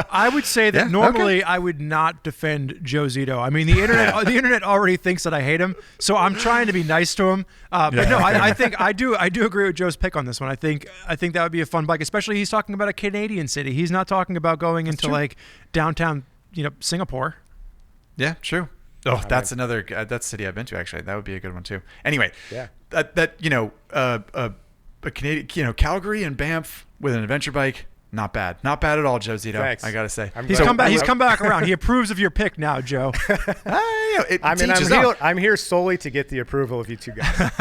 I would say that normally I would not defend Joe Zito. I mean, the internet already thinks that I hate him, so I'm trying to be nice to him. I think I do agree with Joe's pick on this one. I think that would be a fun bike, especially he's talking about a Canadian city. He's not talking about going into like downtown, Singapore. Yeah, true. Oh, that's another that's a city I've been to actually. That would be a good one too. Anyway, a Canadian, Calgary and Banff with an adventure bike. Not bad at all, Joe Zito. Thanks. I gotta say, He's come back around. He approves of your pick now, Joe. I'm here solely to get the approval of you two guys.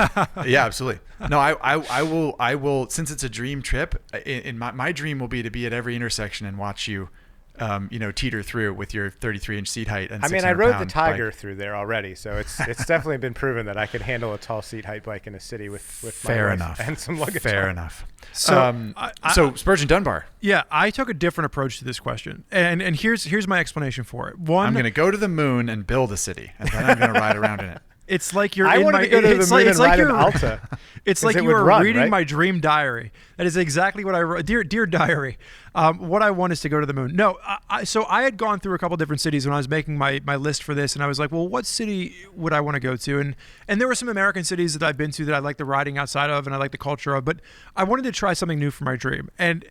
Yeah, absolutely. No, I will. Since it's a dream trip, my dream will be to be at every intersection and watch you teeter through with your 33-inch seat height. And I mean, I rode the 600-pound Tiger bike. through there already, so it's definitely been proven that I could handle a tall seat height bike in a city with my Fair wife enough. and some luggage. Fair on. enough. So, So Spurgeon Dunbar. Yeah, I took a different approach to this question, and here's my explanation for it. One, I'm going to go to the moon and build a city, and then I'm going to ride around in it. it's like you're. I in wanted my, to go to it's the like, moon it's and like ride an you're. Alta. It's 'Cause like it you would are run, reading right? my dream diary. That is exactly what I wrote. Dear diary, what I want is to go to the moon. No, so I had gone through a couple different cities when I was making my list for this, and I was like, well, what city would I want to go to? And there were some American cities that I've been to that I like the riding outside of and I like the culture of, but I wanted to try something new for my dream. And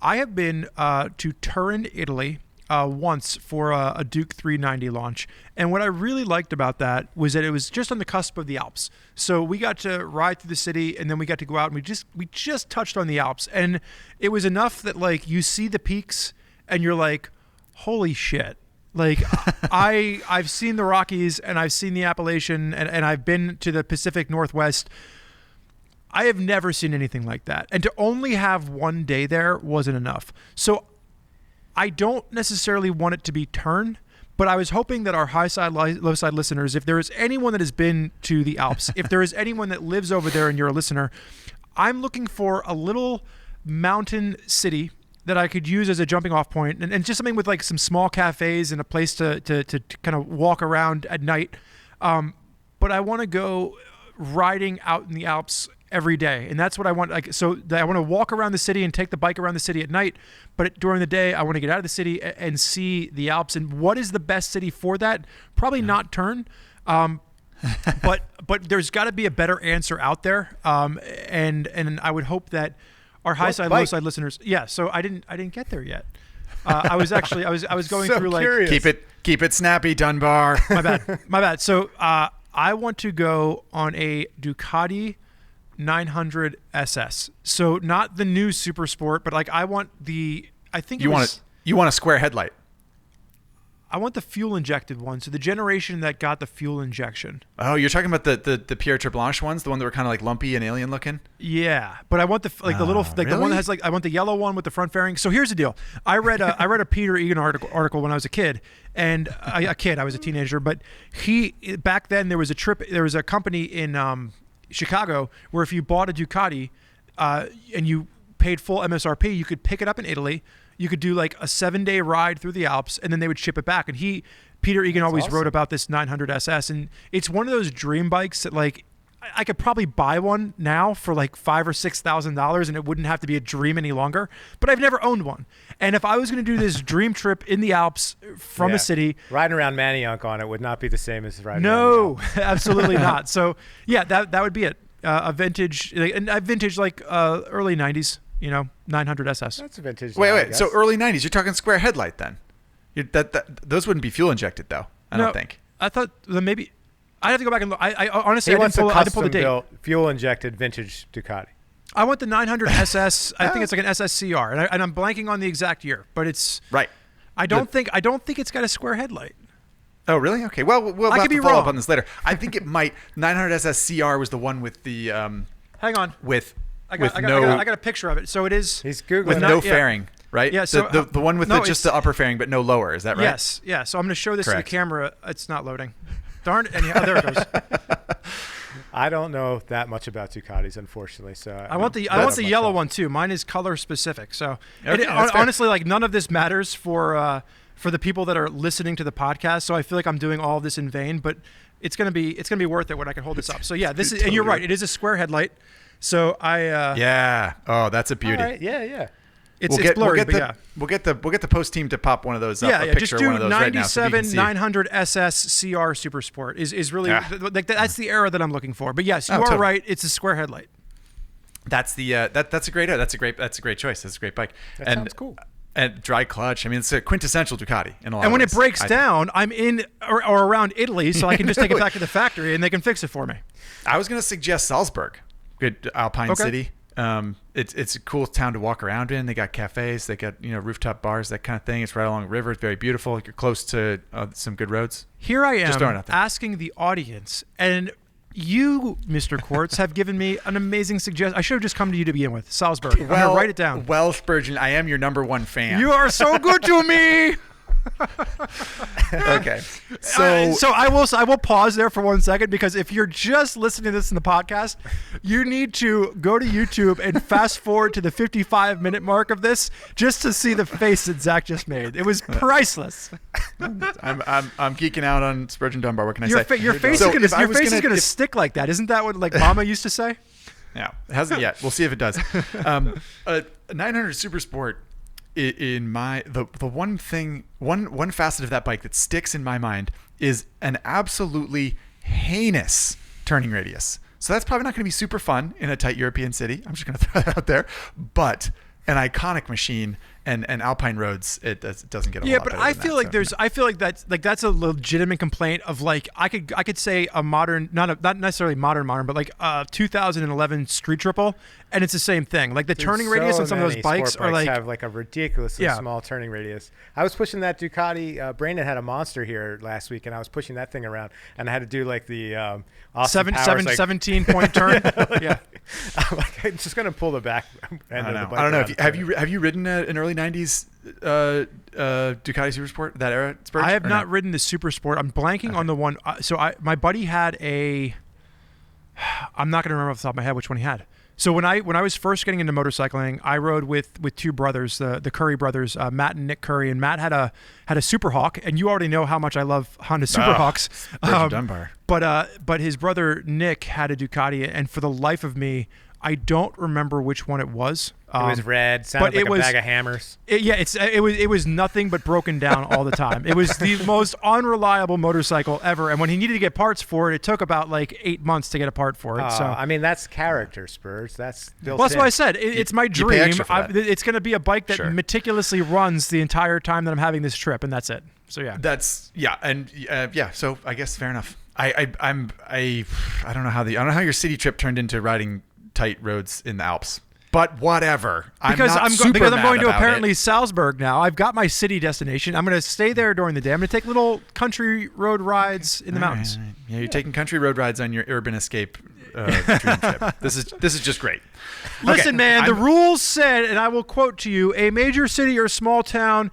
I have been to Turin, Italy, once for a Duke 390 launch. And what I really liked about that was that it was just on the cusp of the Alps. So we got to ride through the city, and then we got to go out, and we just touched on the Alps. And it was enough that like you see the peaks and you're like, holy shit. Like I've seen the Rockies and I've seen the Appalachian and I've been to the Pacific Northwest. I have never seen anything like that. And to only have one day there wasn't enough. So I don't necessarily want it to be Turin, but I was hoping that our Highside, Lowside listeners, if there is anyone that has been to the Alps, if there is anyone that lives over there and you're a listener, I'm looking for a little mountain city that I could use as a jumping off point and just something with like some small cafes and a place to kind of walk around at night. But I want to go riding out in the Alps every day, and that's what I want. Like, so I want to walk around the city and take the bike around the city at night, but during the day I want to get out of the city and see the Alps. And what is the best city for that? Probably not Turin, but there's got to be a better answer out there. And I would hope that our Highside, Lowside listeners. Yeah. So I didn't get there yet. I was going So through like curious. Keep it snappy, Dunbar. my bad. So I want to go on a Ducati 900 SS. So not the new Super Sport, but like I want the. I think You want a square headlight. I want the fuel injected one. So the generation that got the fuel injection. Oh, you're talking about the Pierre Treblanche ones, the one that were kind of like lumpy and alien looking. Yeah, but I want the the little the one really? that has like I want the yellow one with the front fairing. So here's the deal. I read a Peter Egan article when I was a kid, and I was a teenager. But back then there was a company in Chicago where if you bought a Ducati and you paid full MSRP, you could pick it up in Italy. You could do like a 7-day ride through the Alps, and then they would ship it back. And Peter Egan always awesome. wrote about this 900 SS, and it's one of those dream bikes that like I could probably buy one now for like $5,000 or $6,000, and it wouldn't have to be a dream any longer. But I've never owned one, and if I was going to do this dream trip in the Alps from a city, riding around Manayunk on it would not be the same as riding. no, around the absolutely not. So yeah, that would be it. A vintage, and a vintage like early 90s. 900 SS. That's a vintage. Wait. So early 90s. You're talking square headlight then? Those wouldn't be fuel injected though. I don't think. I thought that maybe I'd have to go back and look. I honestly he I wants didn't a pull the custom date. built, fuel injected vintage Ducati. I want the 900 SS. I think it's like an SSCR, and I'm blanking on the exact year, but it's Right. I don't think it's got a square headlight. Oh, really? Okay. Well, we'll I have could to be follow up wrong. on this later. I think it might. 900 SSCR was the one with the Hang on. I got a picture of it. So it is He's Googling with it. no yeah. fairing, right? Yeah, so, the one with no, just it's- the upper fairing but no lower. Is that right? Yes. Yeah. So I'm going to show this Correct. to the camera. It's not loading. Darn it. And there it goes. I don't know that much about Ducatis, unfortunately. So I want the yellow one too. Mine is color specific. So Okay, that's fair. honestly, like none of this matters for the people that are listening to the podcast. So I feel like I'm doing all of this in vain, but it's gonna be worth it when I can hold this up. So yeah, this is, and you're right. It is a square headlight. So Yeah. Oh, that's a beauty. All right. Yeah. it's blurry, but yeah. We'll get the post team to pop one of those up. Yeah, a yeah. picture Just of do one of those right now, so 97 you can see. 900 SS CR Super Sport is really like that's the era that I'm looking for. But yes, you are totally. right. It's a square headlight. That's the that's a great choice. That's a great bike. That sounds cool. And dry clutch. I mean, it's a quintessential Ducati in a lot And of when ways. it breaks down, I'm in or around Italy, so I can just take it back to the factory and they can fix it for me. I was going to suggest Salzburg, good alpine Okay. city. It's a cool town to walk around in. They got cafes, they got rooftop bars, that kind of thing. It's right along the river. It's very beautiful. You're close to some good roads. Here I Just throwing it am out there. asking the audience, and You, Mr. Quartz, have given me an amazing suggestion. I should have just come to you to begin with. Salzburg. I'm going to write it down. Well, Spurgeon, I am your number one fan. You are so good to me. Okay. So I will pause there for 1 second, because if you're just listening to this in the podcast, you need to go to YouTube and fast forward to the 55-minute mark of this just to see the face that Zach just made. It was priceless. I'm geeking out on Spurgeon Dunbar. What can I say? Your face is gonna stick like that. Isn't that what Mama used to say? Yeah, it hasn't yet. We'll see if it does. A 900 Super Sport. In my the one facet of that bike that sticks in my mind is an absolutely heinous turning radius. So that's probably not going to be super fun in a tight European city. I'm just going to throw that out there. But an iconic machine and Alpine roads, it doesn't get a lot better I than feel that, like I feel like that's a legitimate complaint of like I could say a modern, not necessarily modern, but like a 2011 street triple, and it's the same thing. Like the turning radius on some of those bikes are like have like a ridiculously small turning radius. I was pushing that Ducati. Brandon had a Monster here last week, and I was pushing that thing around, and I had to do like the 17-point turn. Yeah, I'm just gonna pull the back end of the bike. I don't know. Have you ridden an early 90s Ducati Supersport, that era, Spurgeon? I have not ridden the Supersport. I'm blanking on the one. My buddy had a. I'm not going to remember off the top of my head which one he had. So when I was first getting into motorcycling, I rode with two brothers, the Curry brothers, Matt and Nick Curry, and Matt had a Super Hawk, and you already know how much I love Honda Super Hawks. Dunbar. But his brother Nick had a Ducati, and for the life of me, I don't remember which one it was. It was red. Sounded like a bag of hammers. It was nothing but broken down all the time. It was the most unreliable motorcycle ever. And when he needed to get parts for it, it took about like 8 months to get a part for it. So I mean, that's character, Spurs. That's what I said. It's my dream. It's going to be a bike that Sure. meticulously runs the entire time that I'm having this trip, and that's it. So yeah. So I guess fair enough. I don't know how your city trip turned into riding tight roads in the Alps. But whatever. Because I'm going to apparently Salzburg now. I've got my city destination. I'm going to stay there during the day. I'm going to take little country road rides in the mountains. Right. Yeah, you're taking country road rides on your urban escape dream trip. This is just great. Listen, man, the rules said, and I will quote to you, a major city or small town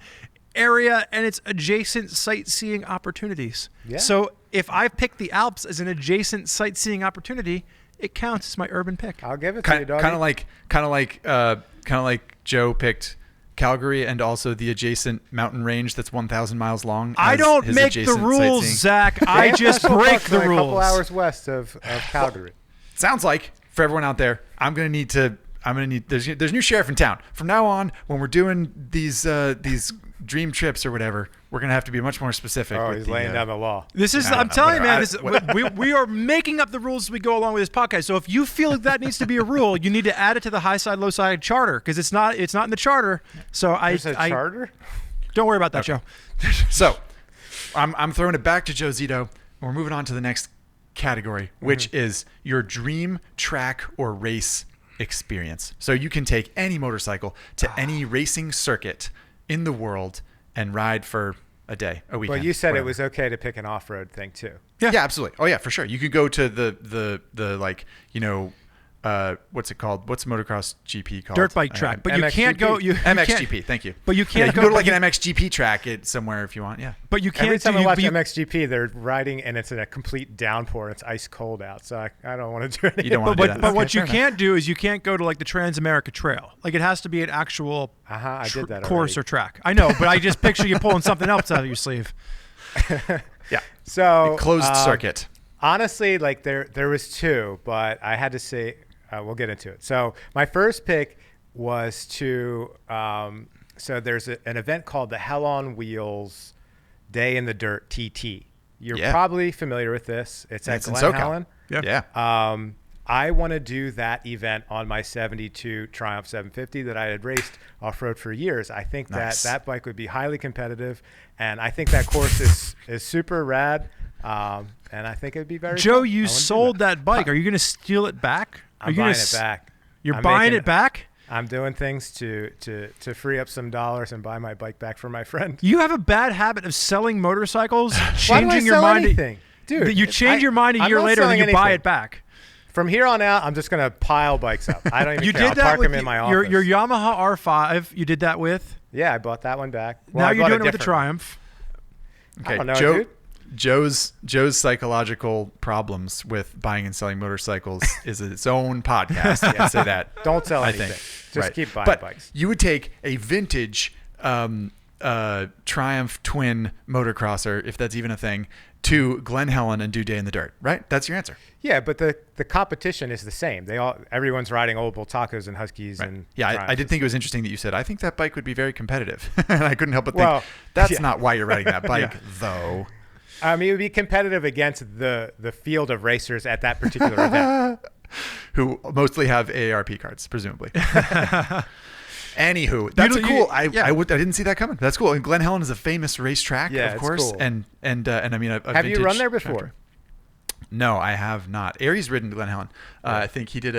area and its adjacent sightseeing opportunities. Yeah. So if I pick the Alps as an adjacent sightseeing opportunity, it counts as my urban pick. I'll give it to you, doggy. Kind of like Joe picked Calgary and also the adjacent mountain range that's 1,000 miles long. I don't make the rules, Zach. I just break the rules. A couple hours west of Calgary. Sounds like for everyone out there, there's a new sheriff in town. From now on, when we're doing these dream trips or whatever, we're going to have to be much more specific. Oh, he's laying down the law. I'm telling you, man, we are making up the rules as we go along with this podcast. So if you feel like that needs to be a rule, you need to add it to the Highside, Lowside charter, because it's not in the charter. So There's a charter? Don't worry about that, Joe. So I'm throwing it back to Joe Zito, and we're moving on to the next category, which is your dream track or race experience. So you can take any motorcycle to any racing circuit in the world and ride for a day, a weekend. Well, you said it was okay to pick an off-road thing too. Yeah, absolutely. Oh yeah, for sure. You could go to the like, what's it called? What's motocross GP called? Dirt bike track. But you can't go. MXGP. Thank you. But you can't you can go to like an MXGP track somewhere if you want. Yeah. But you can't. Every time I watch MXGP, they're riding and it's in a complete downpour. It's ice cold out, so I don't want to do anything. You don't want to do that. But what you can't do is you can't go to like the Trans-America Trail. Like it has to be an actual I did that course or track. I know, but I just picture you pulling something else out of your sleeve. Yeah. So closed circuit. Honestly, like there was two, but I had to say. We'll get into it. So my first pick was to so there's an event called the Hell on Wheels Day in the Dirt TT. You're probably familiar with this. It's at Glen Helen. Yeah. I want to do that event on my 72 Triumph 750 that I had raced off-road for years. I think that bike would be highly competitive, and I think that course is super rad, and I think it would be very Joe, fun. you sold that bike. Are you going to steal it back? I'm buying it back. You're buying it back? I'm doing things to free up some dollars and buy my bike back for my friend. You have a bad habit of selling motorcycles, Why do I changing your sell mind. Anything? Dude, You change your mind a I'm year not later and then selling you buy anything. it back. From here on out, I'm just going to pile bikes up. I don't even You care. did I'll that park with them in my office. your Yamaha R5. You did that with. Yeah, I bought that one back. Well, Now I you're bought doing a it with the different one. Triumph. I don't know, Joe, dude. Joe's psychological problems with buying and selling motorcycles is its own podcast. I can say that. Don't sell I anything. think. Just Right. keep buying but bikes. You would take a vintage Triumph twin motocrosser, if that's even a thing, to Glen Helen and do Day in the Dirt, right? That's your answer. Yeah, but the competition is the same. Everyone's riding old Tacos and Huskies and Yeah, I Triumphs. did think it was interesting that you said, I think that bike would be very competitive. And I couldn't help but Well, think, that's yeah. not why you're riding that bike, though. I mean, it would be competitive against the field of racers at that particular event. Who mostly have AARP cards, presumably. Anywho, that's cool. I didn't see that coming. That's cool. And Glen Helen is a famous racetrack, Yeah, of it's course. cool. And I mean, Have you run there before? No, I have not. Aries ridden Glen Helen. I think he did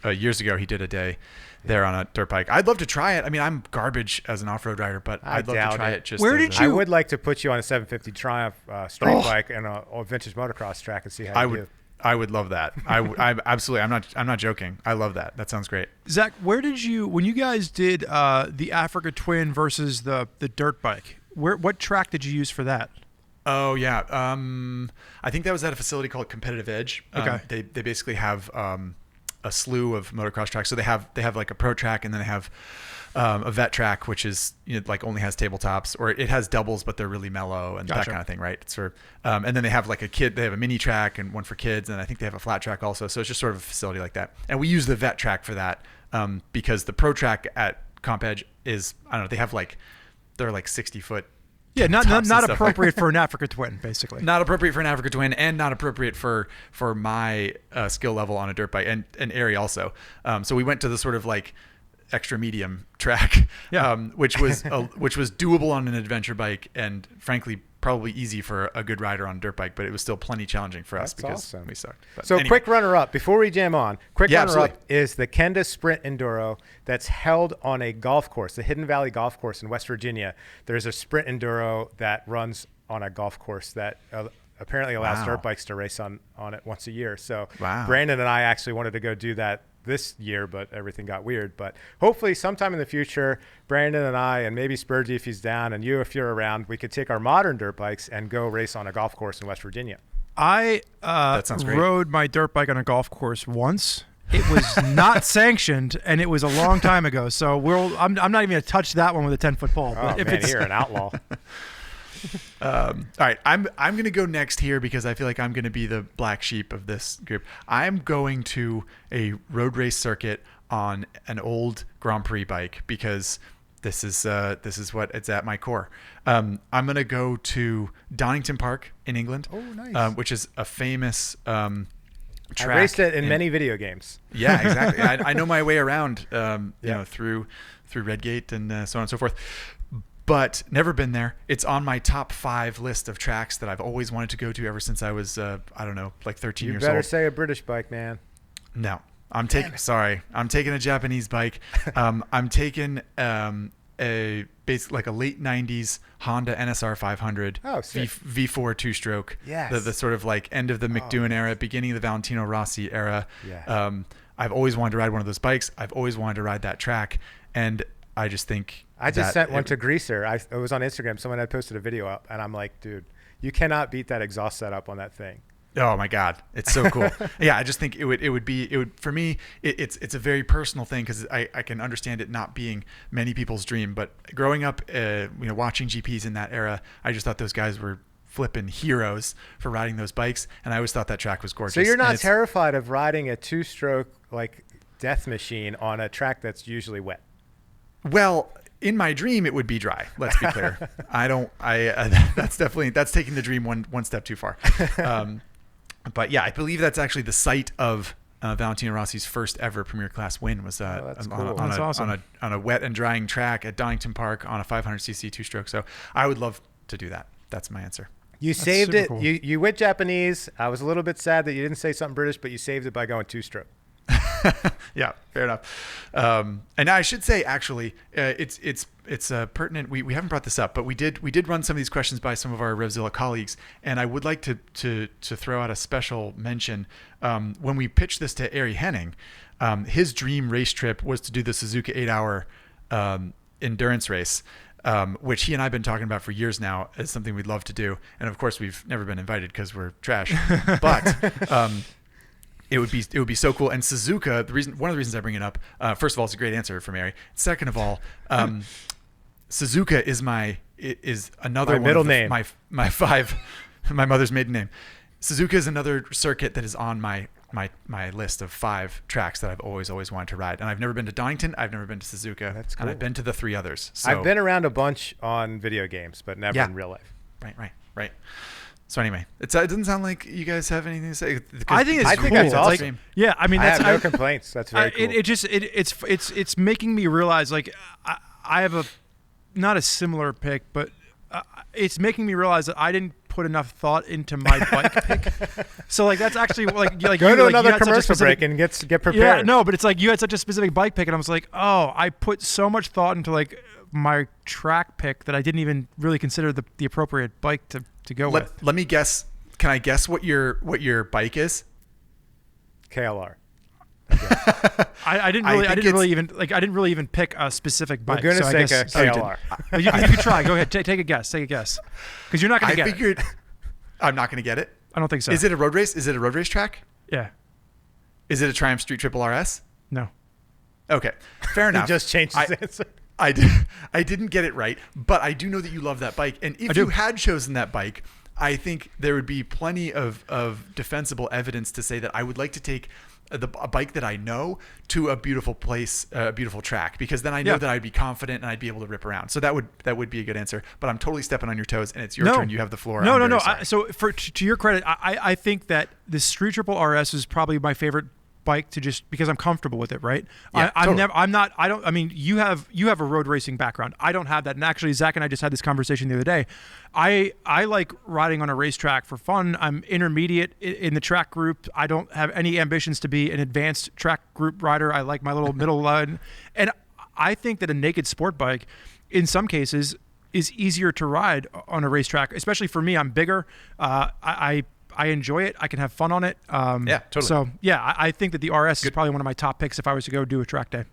years ago. He did a day there on a dirt bike. I'd love to try it. I mean, I'm garbage as an off-road rider, but I'd love to try it. Just Where as did a- I you- would like to put you on a 750 Triumph street bike and a vintage motocross track and see how you do. I would love that. I absolutely. I'm not joking. I love that. That sounds great. Zach, where did you, when you guys did the Africa Twin versus the dirt bike, what track did you use for that? Oh yeah. I think that was at a facility called Competitive Edge. Okay. They basically have a slew of motocross tracks. So they have like a pro track, and then they have a vet track, which is like only has tabletops, or it has doubles, but they're really mellow and Gotcha. that kind of thing, right? It's sort of, and then they have like they have a mini track and one for kids, and I think they have a flat track also. So it's just sort of a facility like that. And we use the vet track for that because the pro track at Comp Edge is, I don't know, they're like 60-foot. Yeah, not tops and stuff like appropriate for an Africa Twin, basically. Not appropriate for an Africa Twin, and not appropriate for my skill level on a dirt bike, and Airy also. So we went to the sort of like extra medium track, Yeah. which was doable on an adventure bike, and frankly probably easy for a good rider on a dirt bike, but it was still plenty challenging for us That's because awesome. we sucked. But So anyway. quick runner-up before we jam on. Yeah, Runner-up absolutely. is the Kenda Sprint Enduro that's held on a golf course, the Hidden Valley Golf Course in West Virginia. There's a Sprint Enduro that runs on a golf course that apparently allows Wow. dirt bikes to race on it once a year. So Wow. Brandon and I actually wanted to go do that this year, but everything got weird. But hopefully sometime in the future, Brandon and I, and maybe Spurgeon if he's down, and you if you're around, we could take our modern dirt bikes and go race on a golf course in West Virginia. I That sounds great. rode my dirt bike on a golf course once. It was not sanctioned, and it was a long time ago. So I'm not even going to touch that one with a 10-foot pole. Oh, But if man, it's you're an outlaw. All right, I'm going to go next here because I feel like I'm going to be the black sheep of this group. I'm going to a road race circuit on an old Grand Prix bike because this is what it's at my core. I'm going to go to Donington Park in England, Oh, nice. which is a famous track. I raced it in many video games. Yeah, exactly. I know my way around, you Yeah. know, through Redgate and so on and so forth. But never been there. It's on my top 5 list of tracks that I've always wanted to go to ever since I was, I don't know, like 13 You years better old. say a British bike, man. No, I'm taking a Japanese bike. I'm taking like a late 90s Honda NSR 500 Oh, sick. V4 two-stroke. Yes. The sort of like end of the McDoohan era, beginning of the Valentino Rossi era. Yeah. I've always wanted to ride one of those bikes. I've always wanted to ride that track, and I just think I just that sent one to Greaser. It was on Instagram. Someone had posted a video up, and I'm like, dude, you cannot beat that exhaust setup on that thing. Oh my God, it's so cool. Yeah, I just think it would for me. It's a very personal thing because I can understand it not being many people's dream. But growing up, watching GPs in that era, I just thought those guys were flipping heroes for riding those bikes, and I always thought that track was gorgeous. So you're And not it's- terrified of riding a 2-stroke like death machine on a track that's usually wet? Well, in my dream, it would be dry. Let's be clear. That's taking the dream one step too far. But yeah, I believe that's actually the site of Valentino Rossi's first ever Premier Class win was that's cool. on That's awesome. a wet and drying track at Donington Park on a 500cc two-stroke. So I would love to do that. That's my answer. You saved super it. cool. You went Japanese. I was a little bit sad that you didn't say something British, but you saved it by going 2-stroke. Yeah, fair enough. And I should say, actually, it's pertinent. We haven't brought this up, but we did run some of these questions by some of our RevZilla colleagues, and I would like to throw out a special mention. When we pitched this to Ari Henning, his dream race trip was to do the Suzuka 8-hour endurance race. Which he and I have been talking about for years now as something we'd love to do. And of course, we've never been invited because we're trash. But it would be so cool. And Suzuka, one of the reasons I bring it up, first of all, it's a great answer from Mary. Second of all, Suzuka is another my middle one of name. My mother's maiden name. Suzuka is another circuit that is on my list of 5 tracks that I've always wanted to ride. And I've never been to Donington. I've never been to Suzuka. That's cool. And I've been to the 3 others. So, I've been around a bunch on video games, but never in real life. Right. So anyway, it doesn't sound like you guys have anything to say. I think it's cool. that's awesome. Like, yeah, I mean, I that's have no complaints. That's very cool. It's making me realize, like, I have not a similar pick, but it's making me realize that I didn't put enough thought into my bike pick. So like that's actually like go to another commercial break and get prepared. Yeah, no, but it's like you had such a specific bike pick, and I was like, oh, I put so much thought into like my track pick that I didn't even really consider the appropriate bike to go with. Let me guess. Can I guess what your bike is? KLR. I didn't really even pick a specific bike. We're gonna say KLR. You can try. Go ahead. Take a guess. Because you're not gonna get it. I'm not gonna get it. I don't think so. Is it a road race? Is it a road race track? Yeah. Is it a Triumph Street Triple RS? No. Okay. Fair enough. He just changed his answer. I didn't get it right, but I do know that you love that bike. And if you had chosen that bike, I think there would be plenty of defensible evidence to say that I would like to take a bike that I know to a beautiful place, a beautiful track, because then I know that I'd be confident and I'd be able to rip around. So that would be a good answer. But I'm totally stepping on your toes, and it's your turn. You have the floor. No. So to your credit, I think that the Street Triple RS is probably my favorite bike to just because I'm comfortable with it, right? Yeah, you have a road racing background. I don't have that. And actually, Zack and I just had this conversation the other day. I like riding on a racetrack for fun. I'm intermediate in the track group. I don't have any ambitions to be an advanced track group rider. I like my little middle line. And I think that a naked sport bike, in some cases, is easier to ride on a racetrack, especially for me. I'm bigger. I enjoy it. I can have fun on it. Yeah, totally. So, yeah, I think that the RS is probably one of my top picks if I was to go do a track day.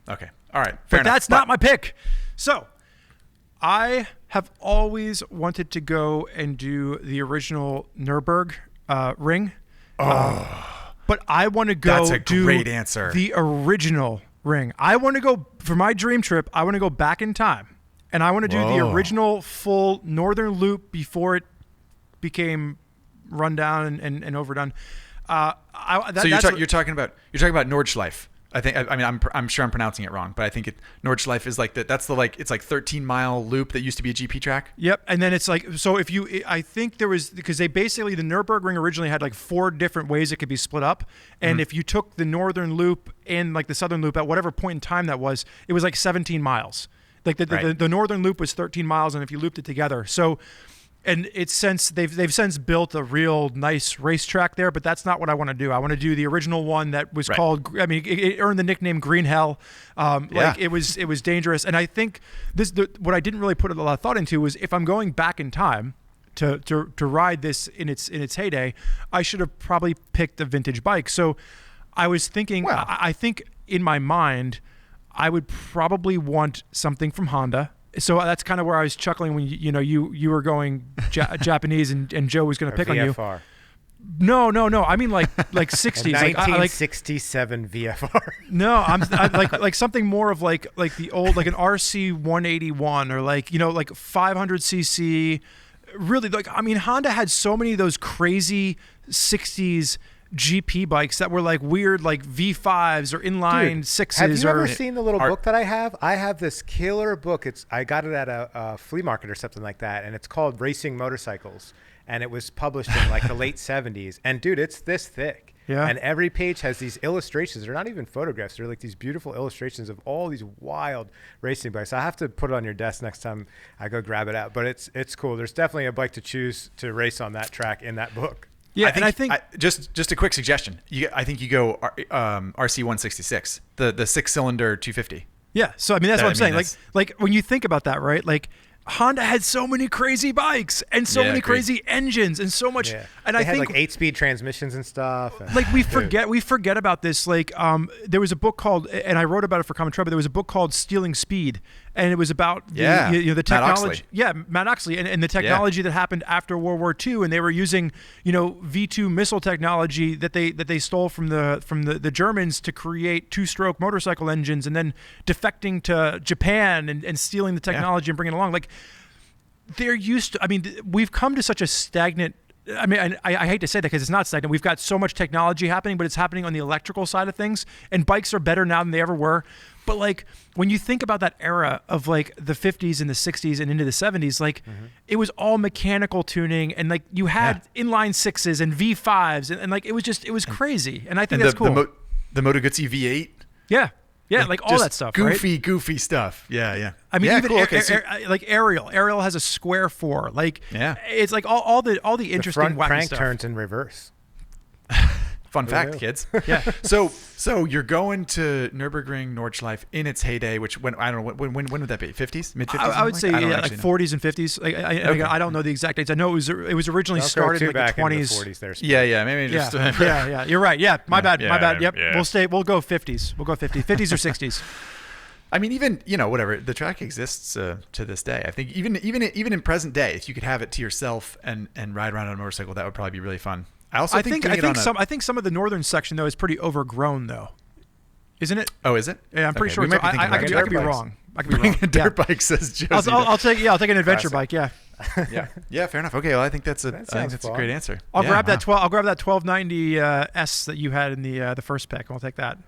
Okay. All right. Fair enough. That's not my pick. So, I have always wanted to go and do the original Nürburgring ring. But I want to go great answer. The original ring. I want to go, for my dream trip, I want to go back in time. And I want to do the original full Northern Loop before it became run down and overdone. You're talking about Nordschleife. I'm sure I'm pronouncing it wrong, but I think Nordschleife is like that's it's like 13-mile loop that used to be a GP track. Yep. And then it's like, so I think there was, because they basically, the Nürburgring originally had like 4 different ways it could be split up. And if you took the Northern Loop and like the Southern Loop at whatever point in time that was, it was like 17 miles. Like the Northern Loop was 13 miles. And if you looped it together, and it's they've since built a real nice racetrack there, but that's not what I want to do. I want to do the original one that was called. I mean, it earned the nickname Green Hell. Like it was dangerous, and I think what I didn't really put a lot of thought into was if I'm going back in time to ride this in its heyday, I should have probably picked a vintage bike. So I was thinking, I think in my mind, I would probably want something from Honda. So that's kind of where I was chuckling when you were going Japanese and Joe was going to pick VFR. on you. No. I mean like 60s, 1967 VFR. No, I'm like something more of like the old, like an RC 181 or like 500cc. Really, like, I mean, Honda had so many of those crazy 60s GP bikes that were like weird, like V5s or inline sixes. Have you ever seen the little book that I have? I have this killer book. I got it at a flea market or something like that, and it's called Racing Motorcycles, and it was published in like the late 70s. And dude, it's this thick. Yeah. And every page has these illustrations. They're not even photographs. They're like these beautiful illustrations of all these wild racing bikes. I have to put it on your desk next time I go grab it out. But it's cool. There's definitely a bike to choose to race on that track in that book. Yeah, and I think just a quick suggestion. I think you go RC 166, the 6-cylinder 250. Yeah, so I mean that's what I'm saying. Like when you think about that, right? Like Honda had so many crazy bikes and so many crazy engines and so much. Yeah. And they I had think like 8-speed transmissions and stuff. And, like we forget about this. Like there was a book called, and I wrote about it for Common Tread, but there was a book called Stealing Speed, and it was about the technology. Matt Oxley and the technology that happened after World War II, and they were using V2 missile technology that they stole from the Germans to create 2-stroke motorcycle engines, and then defecting to Japan and stealing the technology and bringing it along. Like they're used to. I mean, we've come to such a stagnant. I mean, I hate to say that because it's not stagnant. We've got so much technology happening, but it's happening on the electrical side of things. And bikes are better now than they ever were. But like when you think about that era of like the 50s and the 60s and into the 70s, like it was all mechanical tuning, and like you had inline 6s and V5s, and like it was crazy. And I think that's cool. The Moto Guzzi V8. Yeah, like all that stuff, goofy stuff. Yeah. I mean, even cool. like Ariel has a square 4. Like, it's like all the interesting front wacky crank stuff. turns in reverse. Fun fact, kids. Yeah. So you're going to Nürburgring Nordschleife in its heyday, which I don't know when would that be? 50s, mid 50s. I would say like 40s and 50s. Like, I don't know the exact dates. I know it was originally started in like the 20s. Maybe just yeah. You're right. Yeah, my bad. Yep. Yeah. We'll go 50s. We'll go 50s or 60s. I mean, even whatever, the track exists to this day. I think even in present day, if you could have it to yourself and ride around on a motorcycle, that would probably be really fun. I think some of the northern section though is pretty overgrown though, isn't it? Oh, is it? Yeah, I'm pretty sure. I could be wrong. I could be Bring wrong. a dirt bike, says Josie. I'll take an adventure bike. Yeah. Yeah. Fair enough. Okay. Well, I think that's a great answer. I'll grab that 1290 S that you had in the first pick. I'll take that.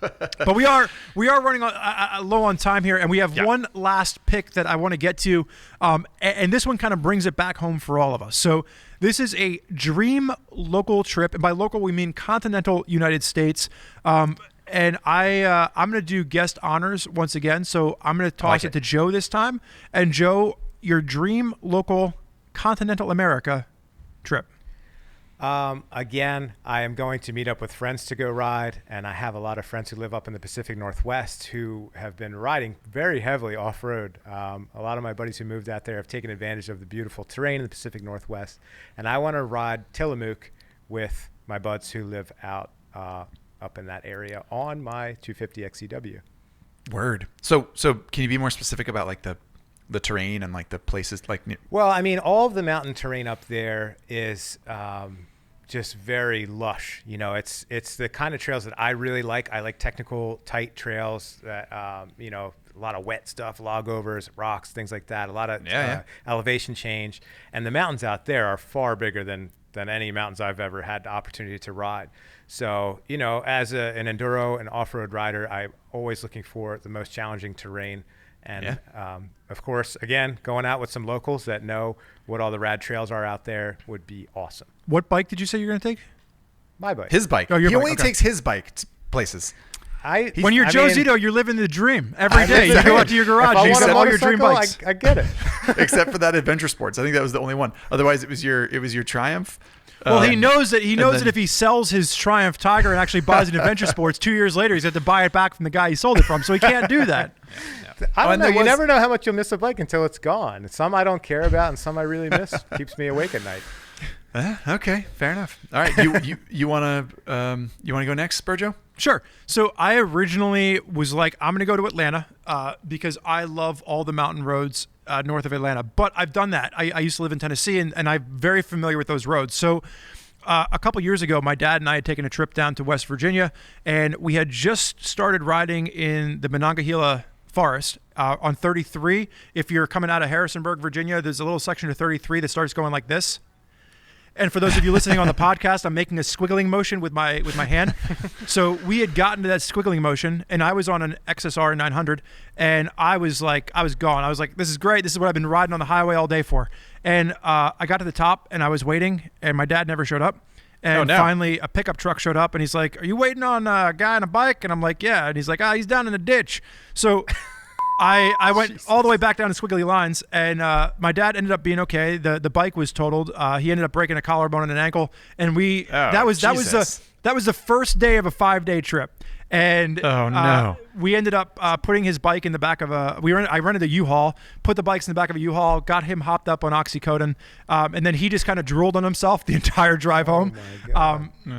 But we are running low on time here, and we have one last pick that I want to get to, and this one kind of brings it back home for all of us. So this is a dream local trip, and by local we mean continental United States. And I'm going to do guest honors once again. So I'm going to toss it to Joe this time, and Joe, your dream local continental America trip. Again, I am going to meet up with friends to go ride, and I have a lot of friends who live up in the Pacific Northwest who have been riding very heavily off-road. A lot of my buddies who moved out there have taken advantage of the beautiful terrain in the Pacific Northwest, and I want to ride Tillamook with my buds who live out up in that area on my 250 XCW. Word. So can you be more specific about like the terrain and like the places like? Well, I mean, all of the mountain terrain up there is just very lush. It's the kind of trails that I really like. I like technical, tight trails that a lot of wet stuff, log overs, rocks, things like that. A lot of elevation change, and the mountains out there are far bigger than any mountains I've ever had the opportunity to ride. So, as an enduro and off-road rider, I'm always looking for the most challenging terrain. And, of course, again, going out with some locals that know what all the rad trails are out there would be awesome. What bike did you say you're going to take? My bike. His bike. Oh, your he bike. only takes his bike to places. When you're Joe Zito, you're living the dream every day. You go out to your garage and you set all your dream bikes. I get it. Except for that Adventure Sports. I think that was the only one. Otherwise, it was your Triumph. Well, he knows that if he sells his Triumph Tiger and actually buys an Adventure Sports 2 years later, he's going to have to buy it back from the guy he sold it from. So he can't do that. I don't know. You never know how much you'll miss a bike until it's gone. Some I don't care about, and some I really miss. Keeps me awake at night. Okay, fair enough. All right, you want to go next, Spurgeon? Sure. So I originally was like, I'm going to go to Atlanta because I love all the mountain roads north of Atlanta. But I've done that. I used to live in Tennessee, and I'm very familiar with those roads. So a couple years ago, my dad and I had taken a trip down to West Virginia, and we had just started riding in the Monongahela Forest on 33. If you're coming out of Harrisonburg, Virginia, there's a little section of 33 that starts going like this. And for those of you listening on the podcast, I'm making a squiggling motion with my hand. So we had gotten to that squiggling motion, and I was on an XSR 900, and I was gone. I was like, this is great. This is what I've been riding on the highway all day for. And I got to the top, and I was waiting, and my dad never showed up. And finally, a pickup truck showed up, and he's like, are you waiting on a guy on a bike? And I'm like, yeah. And he's like, he's down in the ditch. So I went all the way back down to squiggly lines, and my dad ended up being okay. The bike was totaled. He ended up breaking a collarbone and an ankle, and that was the first day of a 5-day trip. And we ended up putting his bike in the back of I rented a U-Haul, put the bikes in the back of a U-Haul, got him hopped up on oxycodone, and then he just kind of drooled on himself the entire drive home.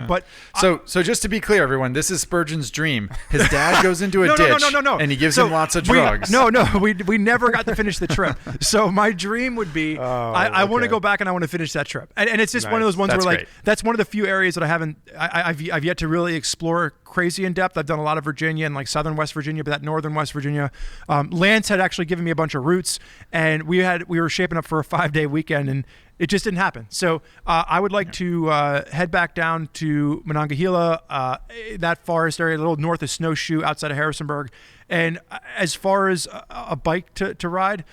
But so just to be clear, everyone, this is Spurgeon's dream. His dad goes into a ditch and he gives him lots of drugs. We never got to finish the trip. So my dream would be I want to go back and I want to finish that trip. And it's just one of those ones where that's one of the few areas that I've yet to really explore crazy in depth. I've done a lot of Virginia and like southern West Virginia, but that northern West Virginia, Lance had actually given me a bunch of routes, and we were shaping up for a 5-day weekend, and it just didn't happen. So I would like to head back down to Monongahela, that forest area, a little north of Snowshoe, outside of Harrisonburg. And as far as a bike to ride,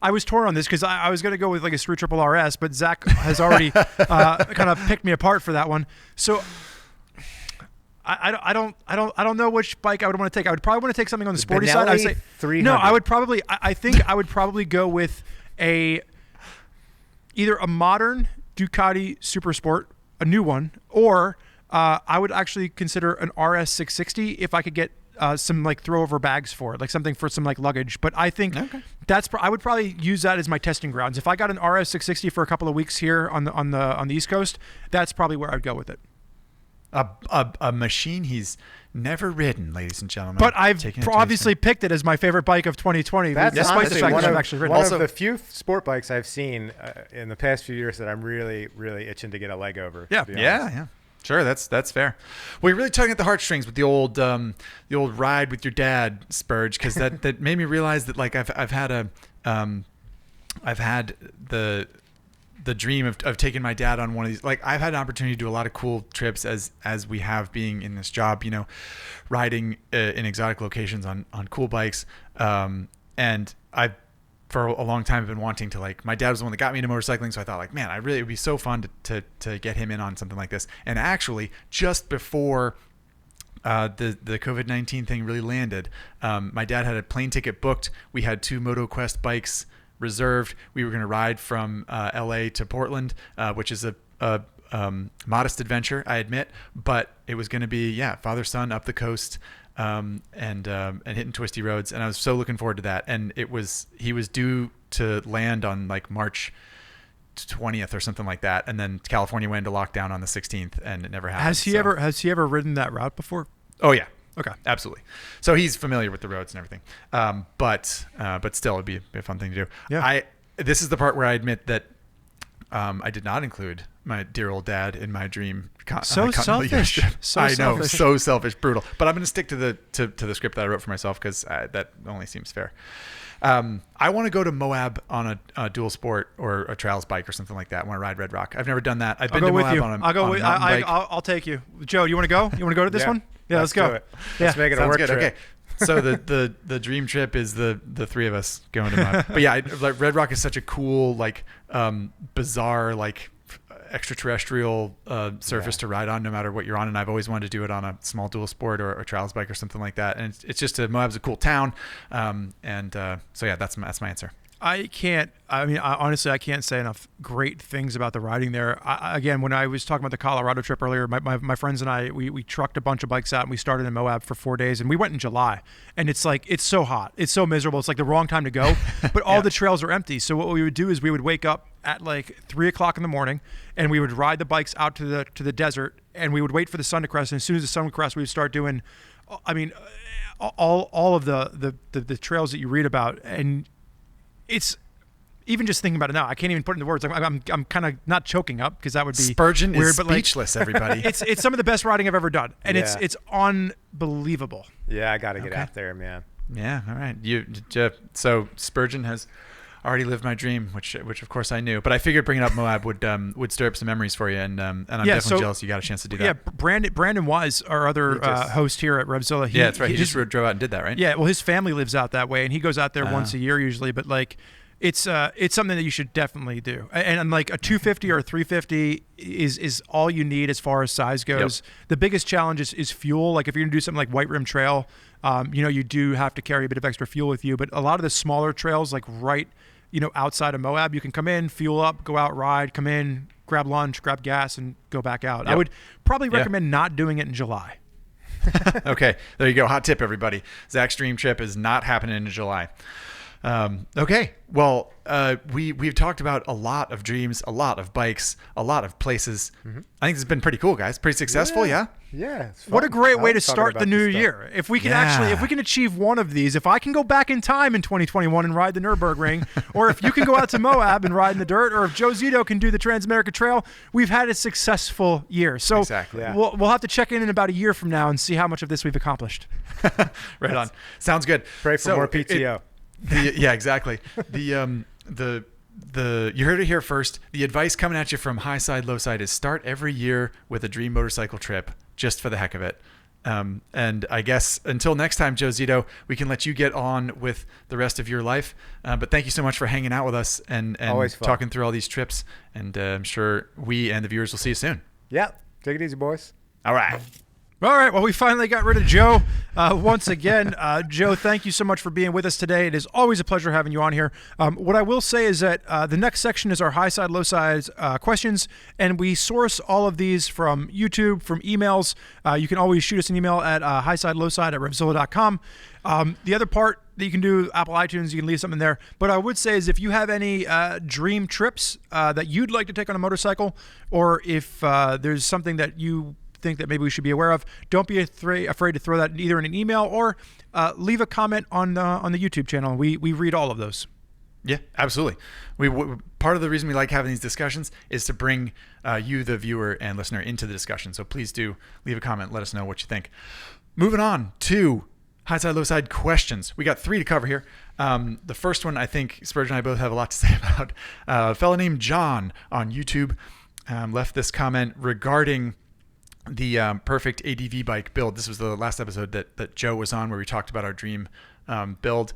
I was torn on this because I was going to go with like a Sprue Triple RS, but Zack has already kind of picked me apart for that one. So I don't know which bike I would want to take. I would probably want to take something on the sporty side. I would say 300. No, I think I would probably go with either a modern Ducati Super Sport, a new one, or I would actually consider an RS 660 if I could get some like throwover bags for it, like something for some like luggage. But I think I would probably use that as my testing grounds. If I got an RS 660 for a couple of weeks here on the East Coast, that's probably where I'd go with it. A machine he's never ridden, ladies and gentlemen. But I've obviously picked it as my favorite bike of 2020, despite the fact that I've actually ridden. One of the few sport bikes I've seen in the past few years that I'm really, really itching to get a leg over. Yeah. Sure, that's fair. Well, you're really tugging at the heartstrings with the old ride with your dad, Spurge, because that made me realize that like I've had the dream of taking my dad on one of these. Like I've had an opportunity to do a lot of cool trips as we have being in this job, riding in exotic locations on cool bikes. And I've for a long time have been wanting to, like, my dad was the one that got me into motorcycling. So I thought like, man, it would be so fun to get him in on something like this. And actually just before the COVID-19 thing really landed, my dad had a plane ticket booked. We had 2 MotoQuest bikes reserved. We were going to ride from LA to Portland, which is a modest adventure, I admit, but it was going to be father son up the coast, and hitting twisty roads, and I was so looking forward to that. And he was due to land on like March 20th or something like that, and then California went into lockdown on the 16th, and it never happened. Has he ever ridden that route before? Oh yeah. Okay. Absolutely. So he's familiar with the roads and everything. But still, it'd be a fun thing to do. Yeah. This is the part where I admit that I did not include my dear old dad in my dream. So selfish. I know, so selfish, brutal. But I'm going to stick to the script that I wrote for myself, because that only seems fair. I want to go to Moab on a dual sport or a trails bike or something like that. I want to ride Red Rock. I've never done that. I've been to Moab on a mountain bike. I'll take you. Joe, you want to go? You want to go to this one? Yeah, let's go. Let's make it a work trip. Okay. So the dream trip is the 3 of us going to Moab. But yeah, like Red Rock is such a cool, like, bizarre, like, extraterrestrial surface to ride on, no matter what you're on. And I've always wanted to do it on a small dual sport or a trials bike or something like that. And it's just Moab's a cool town. So yeah, that's my answer. Honestly, I can't say enough great things about the riding there. Again, when I was talking about the Colorado trip earlier, my friends and I, we trucked a bunch of bikes out, and we started in Moab for 4 days, and we went in July, and it's like, it's so hot. It's so miserable. It's like the wrong time to go, but all the trails are empty. So what we would do is we would wake up at like 3:00 in the morning, and we would ride the bikes out to the desert, and we would wait for the sun to crest. And as soon as the sun would crest, we would start doing, all of the trails that you read about. And it's, even just thinking about it now, I can't even put it into words. I'm kind of not choking up, because that would be Spurgeon weird, is speechless, everybody. It's some of the best riding I've ever done, and it's unbelievable. Yeah, I got to get out there, man. Yeah, all right. So Spurgeon has already lived my dream, which of course I knew, but I figured bringing up Moab would stir up some memories for you, and I'm definitely jealous you got a chance to do that. Yeah, Brandon Wise, our other host here at RevZilla. That's right. He just drove out and did that, right? Yeah, well, his family lives out that way, and he goes out there once a year usually. But like, it's something that you should definitely do. And like a 250 or a 350 is all you need as far as size goes. Yep. The biggest challenge is fuel. Like if you're gonna do something like White Rim Trail, you do have to carry a bit of extra fuel with you. But a lot of the smaller trails, like right, outside of Moab, you can come in, fuel up, go out, ride, come in, grab lunch, grab gas, and go back out. Yep. I would probably recommend not doing it in July. Okay, there you go. Hot tip, everybody. Zack's dream trip is not happening in July. Okay, well, we've talked about a lot of dreams, a lot of bikes, a lot of places. Mm-hmm. I think this has been pretty cool, guys. Pretty successful, yeah? Yeah. What a great way to start the new year. If we can if we can achieve one of these, if I can go back in time in 2021 and ride the Nürburgring, or if you can go out to Moab and ride in the dirt, or if Joe Zito can do the Transamerica Trail, we've had a successful year. So exactly. We'll have to check in about a year from now and see how much of this we've accomplished. Right on. Sounds good. Pray for more PTO. Yeah, exactly. You heard it here first. The advice coming at you from Highside, Lowside is start every year with a dream motorcycle trip just for the heck of it. And I guess until next time, Joe Zito, we can let you get on with the rest of your life. But thank you so much for hanging out with us and talking through all these trips. And I'm sure we and the viewers will see you soon. Yeah. Take it easy, boys. All right. All right. Well, we finally got rid of Joe once again. Joe, thank you so much for being with us today. It is always a pleasure having you on here. What I will say is that the next section is our Highside, Lowside questions, and we source all of these from YouTube, from emails. You can always shoot us an email at highsidelowside@RevZilla.com. The other part that you can do, Apple iTunes, you can leave something there. But I would say is if you have any dream trips that you'd like to take on a motorcycle, or if there's something that you think that maybe we should be aware of, don't be afraid to throw that either in an email or leave a comment on the YouTube channel. We read all of those. Yeah, absolutely. Part of the reason we like having these discussions is to bring you, the viewer and listener, into the discussion. So please do leave a comment. Let us know what you think. Moving on to Highside, Lowside questions. We got 3 to cover here. The first one, I think Spurgeon and I both have a lot to say about. A fellow named John on YouTube left this comment regarding the perfect ADV bike build. This was the last episode that Joe was on where we talked about our dream build.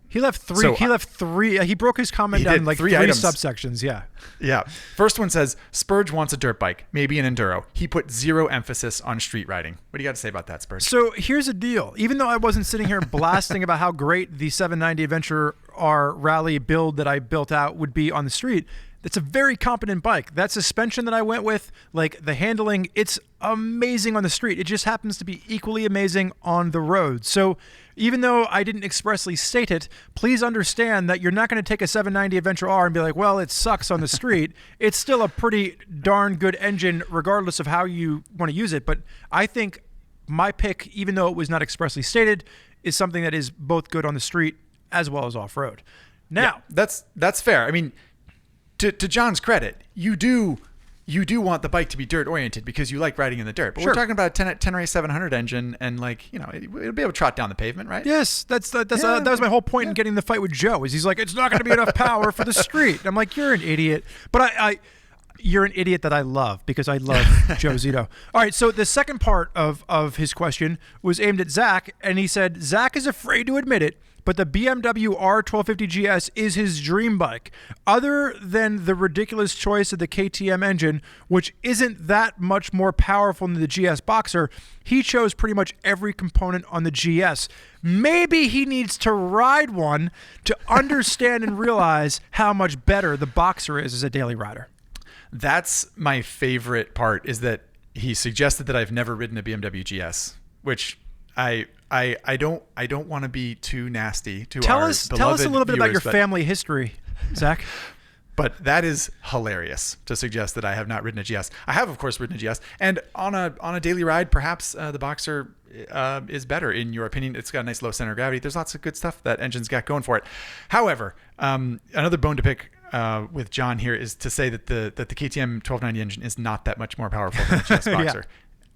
He left 3. He left 3. He broke his comment down in like 3 items. subsections. Yeah. Yeah. First one says, Spurge wants a dirt bike, maybe an enduro. He put 0 emphasis on street riding. What do you got to say about that, Spurge? So here's the deal. Even though I wasn't sitting here blasting about how great the 790 Adventure R Rally build that I built out would be on the street, it's a very competent bike. That suspension that I went with, like the handling, it's amazing on the street. It just happens to be equally amazing on the road. So even though I didn't expressly state it, please understand that you're not going to take a 790 Adventure R and be like, well, it sucks on the street. It's still a pretty darn good engine regardless of how you want to use it. But I think my pick, even though it was not expressly stated, is something that is both good on the street as well as off-road. Now, yeah, that's fair. I mean, to John's credit, you do want the bike to be dirt oriented because you like riding in the dirt. But sure, we're talking about a 10RA 700 engine, and it'll be able to trot down the pavement, right? Yes, that was my whole point in getting the fight with Joe. Is he's like, it's not going to be enough power for the street. And I'm like, you're an idiot. But you're an idiot that I love because I love Joe Zito. All right, so the second part of his question was aimed at Zack, and he said Zack is afraid to admit it, but the BMW R1250 GS is his dream bike. Other than the ridiculous choice of the KTM engine, which isn't that much more powerful than the GS Boxer, he chose pretty much every component on the GS. Maybe he needs to ride one to understand and realize how much better the Boxer is as a daily rider. That's my favorite part, is that he suggested that I've never ridden a BMW GS, which I don't want to be too nasty to tell our us beloved a little bit viewers, about your family history, Zack. But that is hilarious to suggest that I have not ridden a GS. I have, of course, ridden a GS, and on a daily ride, perhaps the Boxer is better in your opinion. It's got a nice low center of gravity. There's lots of good stuff that engine's got going for it. However, another bone to pick with John here is to say that the KTM 1290 engine is not that much more powerful than the GS Boxer. Yeah.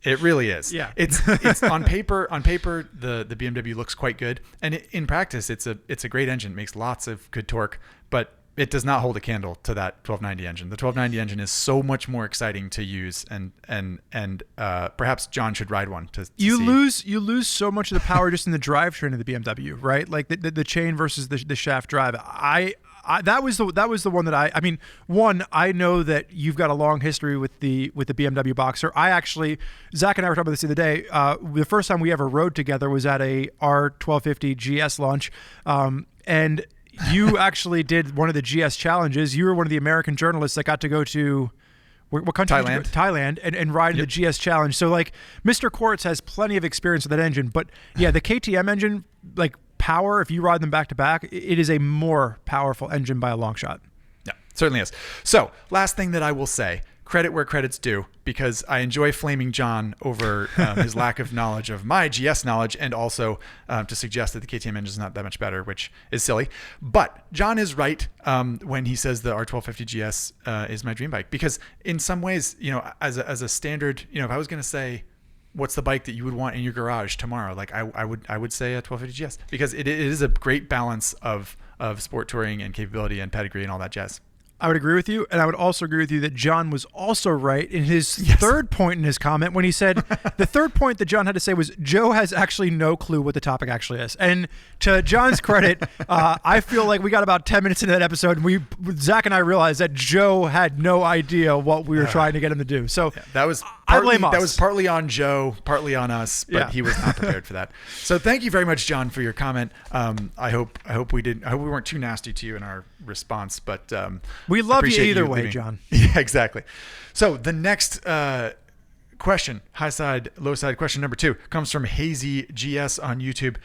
It really is. Yeah. It's on paper. On paper, the BMW looks quite good, and in practice, it's a great engine. It makes lots of good torque, but it does not hold a candle to that 1290 engine. The 1290 engine is so much more exciting to use, and perhaps John should ride one to see. You lose so much of the power just in the drivetrain of the BMW, right? Like the chain versus the shaft drive. that was the one that I mean, one, I know that you've got a long history with the BMW Boxer. Zach and I were talking about this the other day. The first time we ever rode together was at a R1250 GS launch, and you actually did one of the GS challenges. You were one of the American journalists that got to go to what country? Thailand. Thailand, and ride in the GS challenge. So like Mr. Quartz has plenty of experience with that engine, but yeah, the KTM engine, like power, if you ride them back to back, it is a more powerful engine by a long shot. Yeah, certainly is. So last thing that I will say, credit where credit's due, because I enjoy flaming John over his lack of knowledge of my GS knowledge, and also to suggest that the KTM engine is not that much better, which is silly. But John is right when he says the R1250 GS is my dream bike, because in some ways, as a standard, if I was going to say, what's the bike that you would want in your garage tomorrow? Like I would say a 1250 GS, because it is a great balance of sport touring and capability and pedigree and all that jazz. I would agree with you, and I would also agree with you that John was also right in his third point in his comment when he said the third point that John had to say was Joe has actually no clue what the topic actually is. And to John's credit, I feel like we got about 10 minutes into that episode, and Zach and I realized that Joe had no idea what we were trying to get him to do. So that was I blame us. That was partly on Joe, partly on us, but he was not prepared for that. So thank you very much, John, for your comment. I hope we weren't too nasty to you in our response, but we love you either way, John. Yeah, exactly. So the next question, Highside, Lowside question number 2, comes from Hazy GS on YouTube.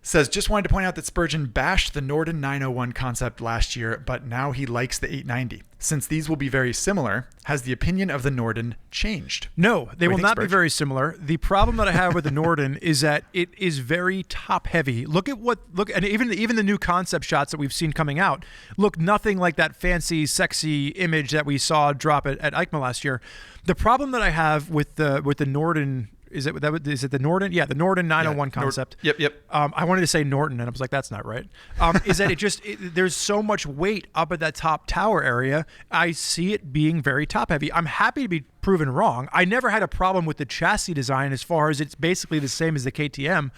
Says, just wanted to point out that Spurgeon bashed the Norden 901 concept last year, but now he likes the 890. Since these will be very similar, has the opinion of the Norden changed? No, they will not be Spurgeon? very similar. The problem that I have with the Norden is that it is very top heavy. And even the new concept shots that we've seen coming out look nothing like that fancy, sexy image that we saw drop at EICMA last year. The problem that I have with the Norden. Is it the Norden? Yeah, the Norden 901 concept. Yep. I wanted to say Norton, and I was like, that's not right. Is that there's so much weight up at that top tower area. I see it being very top heavy. I'm happy to be proven wrong. I never had a problem with the chassis design as far as it's basically the same as the KTM.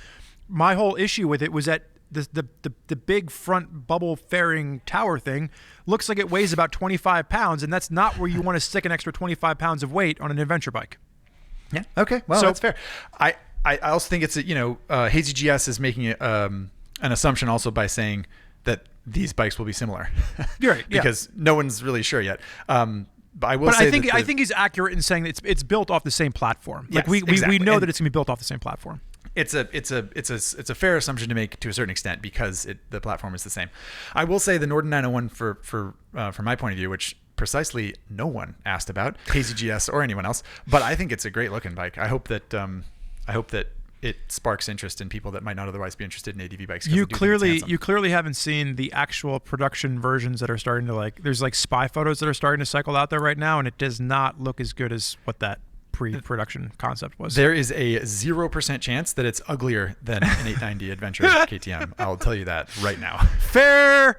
My whole issue with it was that the big front bubble fairing tower thing looks like it weighs about 25 pounds, and that's not where you want to stick an extra 25 pounds of weight on an adventure bike. Yeah. Okay. Well, that's fair. I also think it's Hazy GS is making an assumption also by saying that these bikes will be similar. You're right. Because no one's really sure yet. But I think he's accurate in saying that it's built off the same platform. Yes, we exactly. know that it's gonna be built off the same platform. It's a fair assumption to make to a certain extent, because the platform is the same. I will say the Norden 901 from my point of view, which precisely no one asked about, Hazy GS or anyone else, but I think it's a great looking bike. I hope that it sparks interest in people that might not otherwise be interested in ADV bikes. You clearly haven't seen the actual production versions that are starting to there's spy photos that are starting to cycle out there right now, and it does not look as good as what that pre-production concept was. There is a 0% chance that it's uglier than an 890 Adventure KTM. I'll tell you that right now. Fair.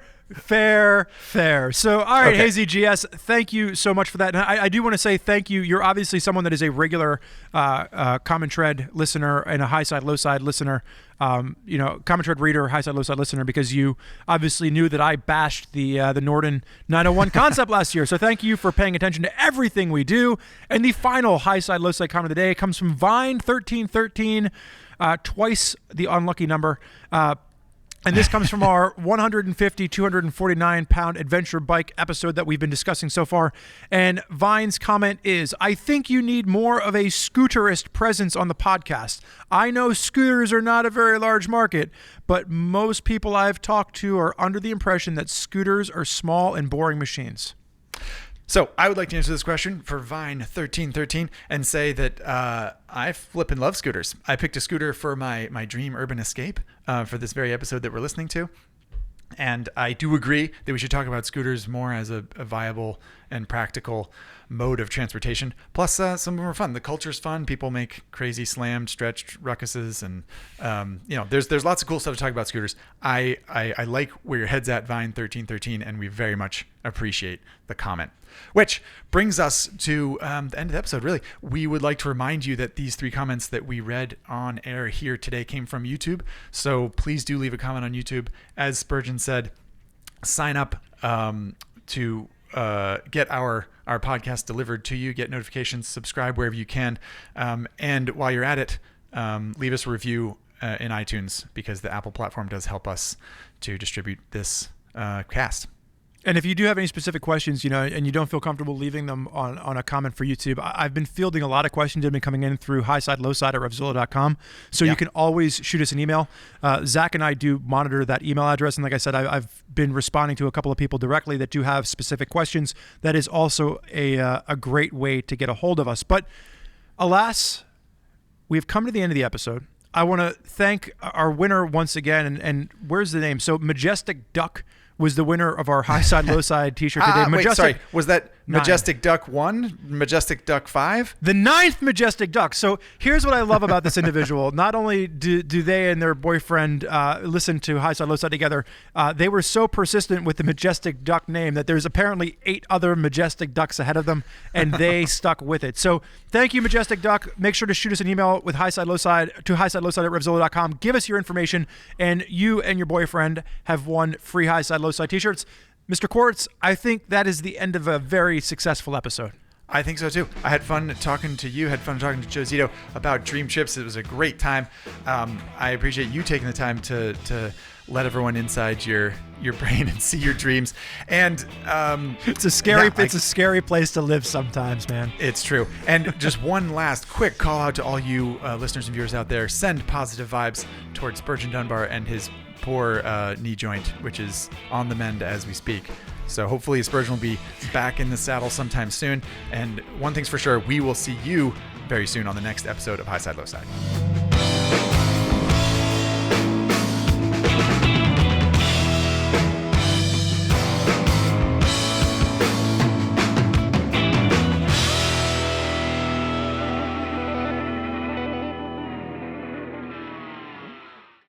So, all right, Okay. Hazy GS, thank you so much for that. And I do want to say thank you. You're obviously someone that is a regular Common Tread listener and a Highside, Lowside listener. Common Tread reader, Highside, Lowside listener, because you obviously knew that I bashed the Norden 901 concept last year. So thank you for paying attention to everything we do. And the final Highside, Lowside comment of the day comes from Vine1313, twice the unlucky number. And this comes from our 150, 249 pound adventure bike episode that we've been discussing so far. And Vine's comment is, I think you need more of a scooterist presence on the podcast. I know scooters are not a very large market, but most people I've talked to are under the impression that scooters are small and boring machines. So I would like to answer this question for Vine1313 and say that I flippin' love scooters. I picked a scooter for my dream urban escape for this very episode that we're listening to. And I do agree that we should talk about scooters more as a viable and practical mode of transportation. Plus, some of them are fun. The culture's fun. People make crazy slammed, stretched ruckuses, and there's lots of cool stuff to talk about scooters. I like where your head's at, Vine1313, and we very much appreciate the comment. Which brings us to the end of the episode, really. We would like to remind you that these 3 comments that we read on air here today came from YouTube. So please do leave a comment on YouTube. As Spurgeon said, sign up get our podcast delivered to you, get notifications, subscribe wherever you can. And while you're at it, leave us a review in iTunes, because the Apple platform does help us to distribute this cast. And if you do have any specific questions, and you don't feel comfortable leaving them on a comment for YouTube, I've been fielding a lot of questions that have been coming in through Highside, Lowside at RevZilla.com. So you can always shoot us an email. Zack and I do monitor that email address. And like I said, I've been responding to a couple of people directly that do have specific questions. That is also a great way to get a hold of us. But alas, we've come to the end of the episode. I want to thank our winner once again. And where's the name? So Majestic Duck was the winner of our Highside Lowside t-shirt today. Sorry. Was that Majestic Duck 1? Majestic Duck 5? The 9th Majestic Duck. So here's what I love about this individual. Not only do they and their boyfriend listen to Highside Lowside together, they were so persistent with the Majestic Duck name that there's apparently 8 other Majestic Ducks ahead of them, and they stuck with it. So thank you, Majestic Duck. Make sure to shoot us an email with Highside Lowside to HighsideLowside at RevZilla.com. Give us your information, and you and your boyfriend have won free Highside Lowside t-shirts. Mr. Quartz, I think that is the end of a very successful episode. I think so too. I had fun talking to you, had fun talking to Joe Zito about Dream Chips. It was a great time. I appreciate you taking the time to let everyone inside your brain and see your dreams. And it's a scary place to live sometimes, man. It's true. And just one last quick call out to all you listeners and viewers out there. Send positive vibes towards Spurgeon Dunbar and his poor knee joint, which is on the mend as we speak. So hopefully Spurgeon will be back in the saddle sometime soon. And one thing's for sure, we will see you very soon on the next episode of Highside Lowside.